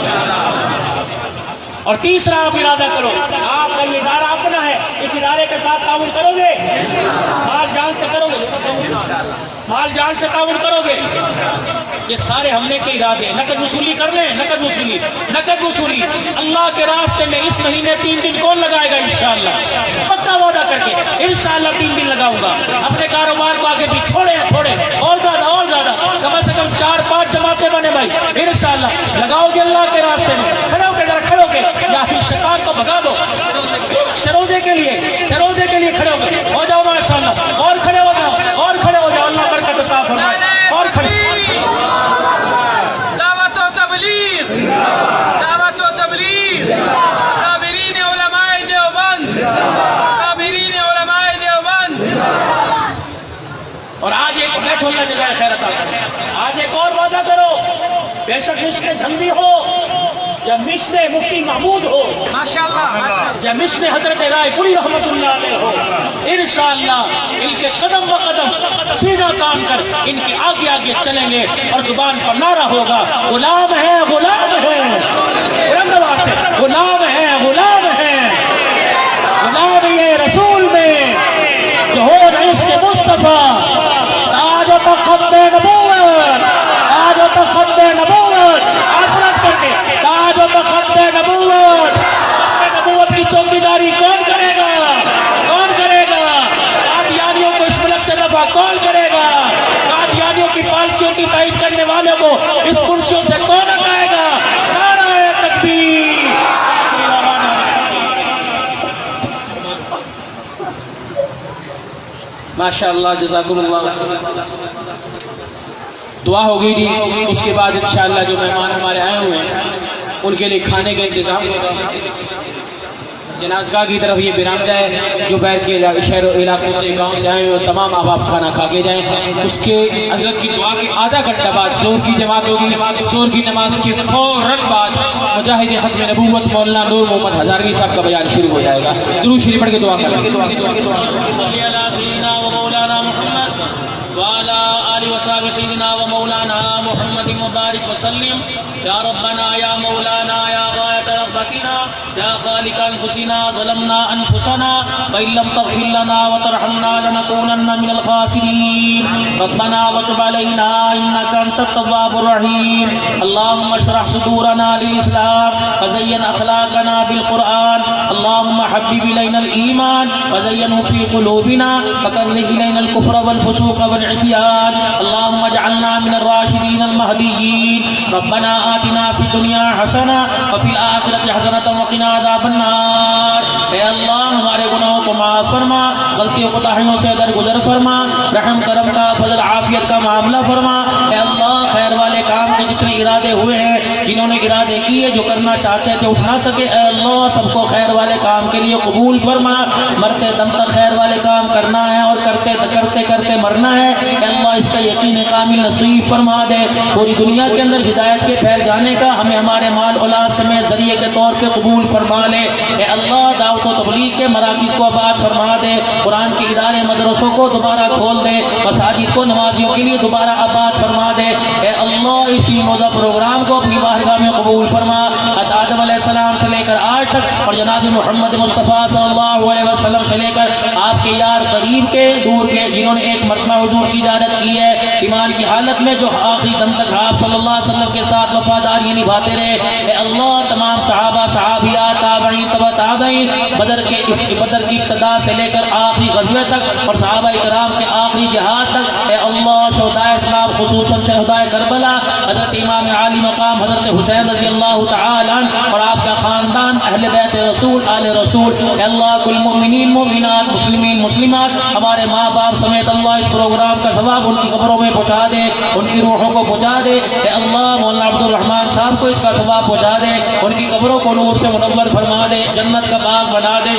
Speaker 1: اور تیسرا آپ ارادہ کرو, آپ کا یہ ادارہ اپنا ہے, اس ادارے کے ساتھ تعاون کرو گے, مال جان سے کرو گے, مال جان سے تعاون کرو گے. یہ سارے ہم نے کے ارادے. نقد وصولی کر رہے ہیں, نقد وصولی, نقد وصولی اللہ کے راستے میں اس مہینے 3 دن کون لگائے گا انشاءاللہ, پکا وعدہ کر کے انشاءاللہ 3 دن لگاؤں گا. اپنے کاروبار کو آگے بھی تھوڑے اور زیادہ کم از کم 4-5 جماعتیں بنے بھائی انشاءاللہ لگاؤ گے اللہ کے راستے میں. کھڑے ہو کے ذرا کھڑے ہو کے, یا پھر شیطان کو بھگا دو. شروزے کے لیے کھڑے ہو جاؤ ماشاءاللہ, اور کھڑے ہو جاؤ, اور کھڑے ہو جاؤ. اللہ برکت عطا فرمائے. اور کھڑے
Speaker 2: دعوت و تبلیغ کابرین علماء دیوبند, کابرین علماء دیوبند
Speaker 1: بے شک مشن جھنڈی ہو یا مشن مفتی محمود ہو یا مشن حضرت رائے پوری رحمت اللہ علیہ ہو، انشاءاللہ ان کے قدم و قدم سینہ تان کر ان کے آگے آگے چلیں گے اور زبان پر نعرہ ہوگا غلام ہے غلام ہے، بلند آواز سے غلام ہے غلام ہے، غلام یہ رسول میں جو ہو عشق مصطفیٰ، تاج و تخت نبوت، تاج و تخت نبوت، آخرت کر کے تاج و تخت نبوت، نبوت کی چوکیداری کون کرے گا؟ کون کرے گا؟ قادیانیوں کو اس ملک سے دفع کون کرے گا؟ قادیانیوں کی پالیسیوں کی تائید کرنے والوں کو اس کرسیوں سے کون ہٹائے گا؟ نعرہ تکبیر! ماشاءاللہ، جزاکم اللہ۔ دعا ہوگی جی، اس کے بعد انشاءاللہ جو مہمان ہمارے آئے ہوئے ہیں ان کے لیے کھانے کا انتظام ہوگا۔ جنازگاہ کی طرف یہ برآمدہ ہے، جو بیت کے شہر و علاقوں سے گاؤں سے آئے ہوئے تمام احباب کھانا کھا کے جائیں۔ اس کے حضرت کی دعا کے آدھا گھنٹہ بعد زور کی جماعت ہوگی، زور کی نماز کے فوراً بعد مجاہد ختم نبوت مولانا نور محمد ہزاروی صاحب کا بیان شروع ہو جائے گا۔ درود شریف پڑھ کے دعا کریں۔ وعلى آل وصحبه سيدنا ومولانا محمد مبارك وسلم يا ربنا يا مولانا يا غاية رغبتنا يا خالق أنفسنا ظلمنا أنفسنا وإن لم تغفر لنا وترحمنا لنكونن من الخاسرين ربنا وتب علينا إنك أنت التواب الرحيم اللهم اشرح صدورنا للإسلام وزين أخلاقنا بالقرآن اللهم حبب إلينا الإيمان وزينه في قلوبنا وكره إلينا الكفر والفسوق والعصيان اللهم اجعلنا من الراشدين المهديين ربنا آتنا في الدنيا حسنة وفي الآخرة حسنة وقنا عذاب النار۔ اے اللہ ہمارے گناہوں کو معاف فرما، غلطیوں کوتاہیوں سے درگزر فرما، رحم کرم کا فضل عافیت کا معاملہ فرما۔ اے اللہ خیر والے کام کے جتنے ارادے ہوئے ہیں، جنہوں نے ارادے کیے جو کرنا چاہتے تھے اٹھ نہ سکے، اے اللہ سب کو خیر والے کام کے لیے قبول فرما۔ مرتے دم تک خیر والے کام کرنا ہے اور کرتے کرتے مرنا ہے، اے اللہ اس کا یقین کامل نصیب فرما دے۔ پوری دنیا کے اندر ہدایت کے پھیل جانے کا ہمیں ہمارے مال اولاد سمیت ذریعے کے طور پہ قبول فرما لے۔ اے اللہ دعوت و تبلیغ کے مراکز کو آباد فرما دے، قرآن کے ادارے مدرسوں کو دوبارہ کھول دے، مساجد کو نمازیوں کے لیے دوبارہ آباد فرما دے۔ اے اللہ اس موضوع پروگرام کو اپنی بارگاہ میں قبول فرما۔ حضرت آدم علیہ السلام سے لے کر آج تک اور جناب محمد مصطفیٰ صلی اللہ علیہ وسلم سے لے کر آپ کے یار قریب کے دور کے جنہوں نے ایک مرتبہ حضور کی زیارت کی ہے، ایمان کی حالت میں جو آخری دم تک آپ صلی اللہ علیہ وسلم کے ساتھ وفاداری نبھاتے رہے، اے اللہ تمام صحابہ صحابیات تابعین تبع تابعین بدر کی ابتدا سے لے کر آخری غزوے تک اور صحابہ کرام کے آخری جہاد تک، اے اللہ شہدائے اسلام خصوصاً شہدائے کربلا حضرت امام عالی مقام حضرت حسین رضی اللہ تعالی عنہ اور آپ کا خاندان اہل بیت رسول آل رسول، اے اللہ کل مومنین مومنات مسلمین مسلمات ہمارے ماں باپ سمیت اللہ اس پروگرام کا ثواب ان کی قبروں میں پہنچا دے، ان کی روحوں کو پہنچا دے۔ اے اللہ مولانا عبد الرحمن صاحب کو اس کا ثواب پہنچا دے، ان کی قبروں کو نور سے منور فرما دے، جنت کا باغ بنا دے۔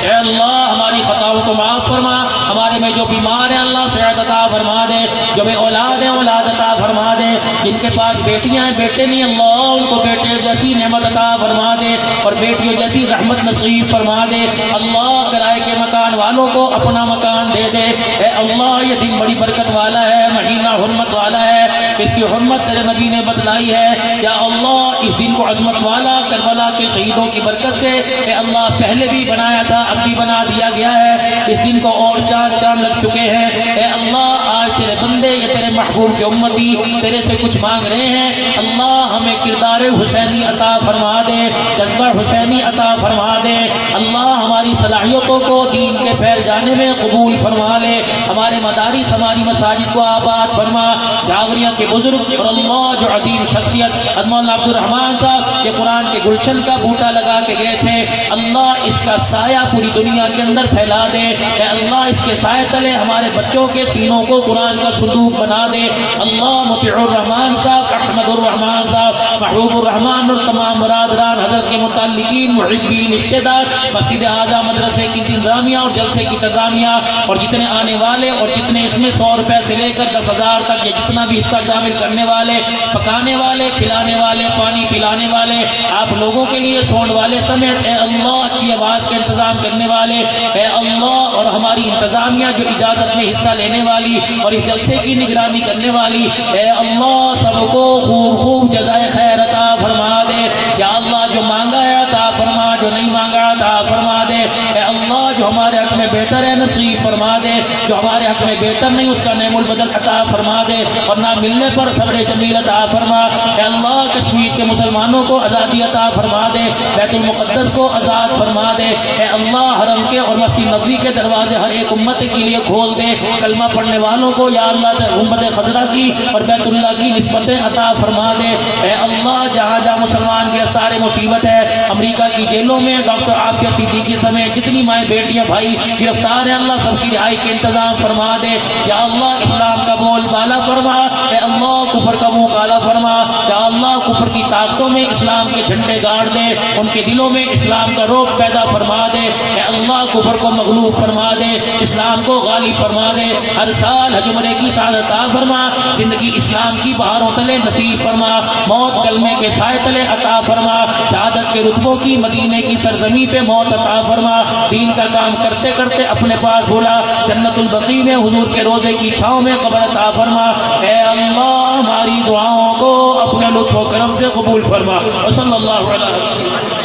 Speaker 1: اے اللہ ہماری خطاؤں کو معاف فرما، ہمارے میں جو بیمار ہیں اللہ صحت عطا فرما دے، جو بے اولاد ہیں اولاد عطا فرما دے، جن کے پاس بیٹیاں ہیں بیٹے نہیں اللہ ان کو بیٹے جیسی نعمت عطا فرما دے اور بیٹیوں جیسی رحمت نصیب فرما دے۔ اللہ کرائے کے مکان والوں کو اپنا مکان دے دے۔ اے اللہ یہ دن بڑی برکت والا ہے، مہینہ حرمت والا ہے، اس کی حرمت تیرے نبی نے بتلائی ہے۔ یا اللہ اس دن کو عظمت والا کربلا کے شہیدوں کی برکت سے اے اللہ پہلے بھی بنایا تھا اب بھی بنا دیا گیا ہے، اس دن کو اور چاند لگ چکے ہیں۔ اے اللہ آج تیرے بندے یا تیرے محبوب کے امتی تیرے سے کچھ مانگ رہے ہیں، اللہ ہمیں کردار حسینی عطا فرما دے، جذبہ حسینی عطا فرما دے۔ اللہ ہماری صلاحیتوں کو دین کے پھیل جانے میں قبول فرما لے، ہمارے مدارس ہماری مساجد کو آباد فرما۔ جاغریہ کے بزرگ اور اللہ جو عظیم شخصیت مولانا عبد الرحمن صاحب یہ قرآن کے گلشن کا بوٹا لگا کے گئے تھے، اللہ اس کا سایہ پوری دنیا کے اندر پھیلا دے۔ اے اللہ اس کے سائے تلے ہمارے بچوں کے سینوں کو قرآن کا صندوق بنا دے اللہ مطیع الرحمان صاحب احمد الرحمان صاحب محبوب الرحمان اور تمام برادران حضرت کے متعلقین محبین رشتہ دار مسجد اعظم مدرسے کی انتظامیہ اور جلسے کی انتظامیہ اور جتنے آنے والے اور جتنے اس میں 100 روپے سے لے کر 10,000 تک یا جتنا بھی حصہ شامل کرنے والے پکانے والے کھلانے والے پانی پلانے والے آپ لوگوں کے لیے سونڈ والے سمیت اے اللہ اچھی آواز کا انتظام کرنے والے اے اللہ اور ہماری انتظامیہ جو اجازت میں حصہ لینے والی اور اس جلسے کی نگرانی کرنے والی اے اللہ سب کو خوب خوب جزائے خیر عطا فرما دے یا اللہ جو مانگا ہے عطا فرما جو نہیں مانگا عطا فرما دے اے اللہ جو ہمارے حق میں بہتر ہے نصیب فرما دے جو ہمارے حق میں بہتر نہیں اس کا نعم البدل عطا فرما دے اور نہ ملنے پر صبر جمیل عطا فرما اے اللہ کشمیر کے مسلمانوں کو آزادی عطا فرما دے بیت المقدس کو آزاد فرما دے اے اللہ حرم کے اور مسجد نبوی کے دروازے ہر ایک امت کے لیے کھول دے کلمہ پڑھنے والوں کو یا اللہ گنبد خضرا کی اور بیت اللہ کی نسبتیں عطا فرما دے اے اللہ جہاں جہاں مسلمان گرفتار مصیبت ہے امریکہ کی جیلوں میں ڈاکٹر عافیہ صدیقی سمیت جتنی مائیں بیٹیاں بھائی گرفتار ہیں اللہ سب کی رہائی کے انتظام فرما دے یا اللہ اسلام کا بول بالا فرما اے اللہ کفر کا منہ کالا فرما یا اللہ کفر کی طاقتوں میں اسلام کے جھنڈے گاڑ دے ان کے دلوں میں اسلام کا روب پیدا فرما دے اے اللہ کفر کو مغلوب فرما دے اسلام کو غالب فرما دے ہر سال حج عمرے کی سعادت عطا فرما زندگی اسلام کی بہاروں تلے نصیب فرما موت کلمے کے سائے تلے عطا فرما شہادت کے رتبوں کی مدینے کی سرزمین پہ موت عطا فرما دین کا کام کرتے کرتے اپنے پاس بولا جنت البقیع میں حضور کے روزے کی چھاؤں میں قبر عطا فرما اے اللہ ہماری دعاؤں کو اپنے لطف و کرم سے قبول فرما صلی اللہ علیہ وسلم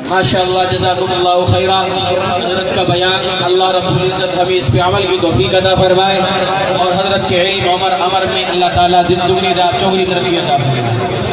Speaker 2: ماشاءاللہ جزاکم اللہ خیران حضرت کا بیان اللہ رب العزت ہمیں اس پہ عمل کی توفیق عطا فرمائے اور حضرت کے علم عمر میں اللہ تعالیٰ دن دگنی رات چوگنی ترقی عطا فرمائے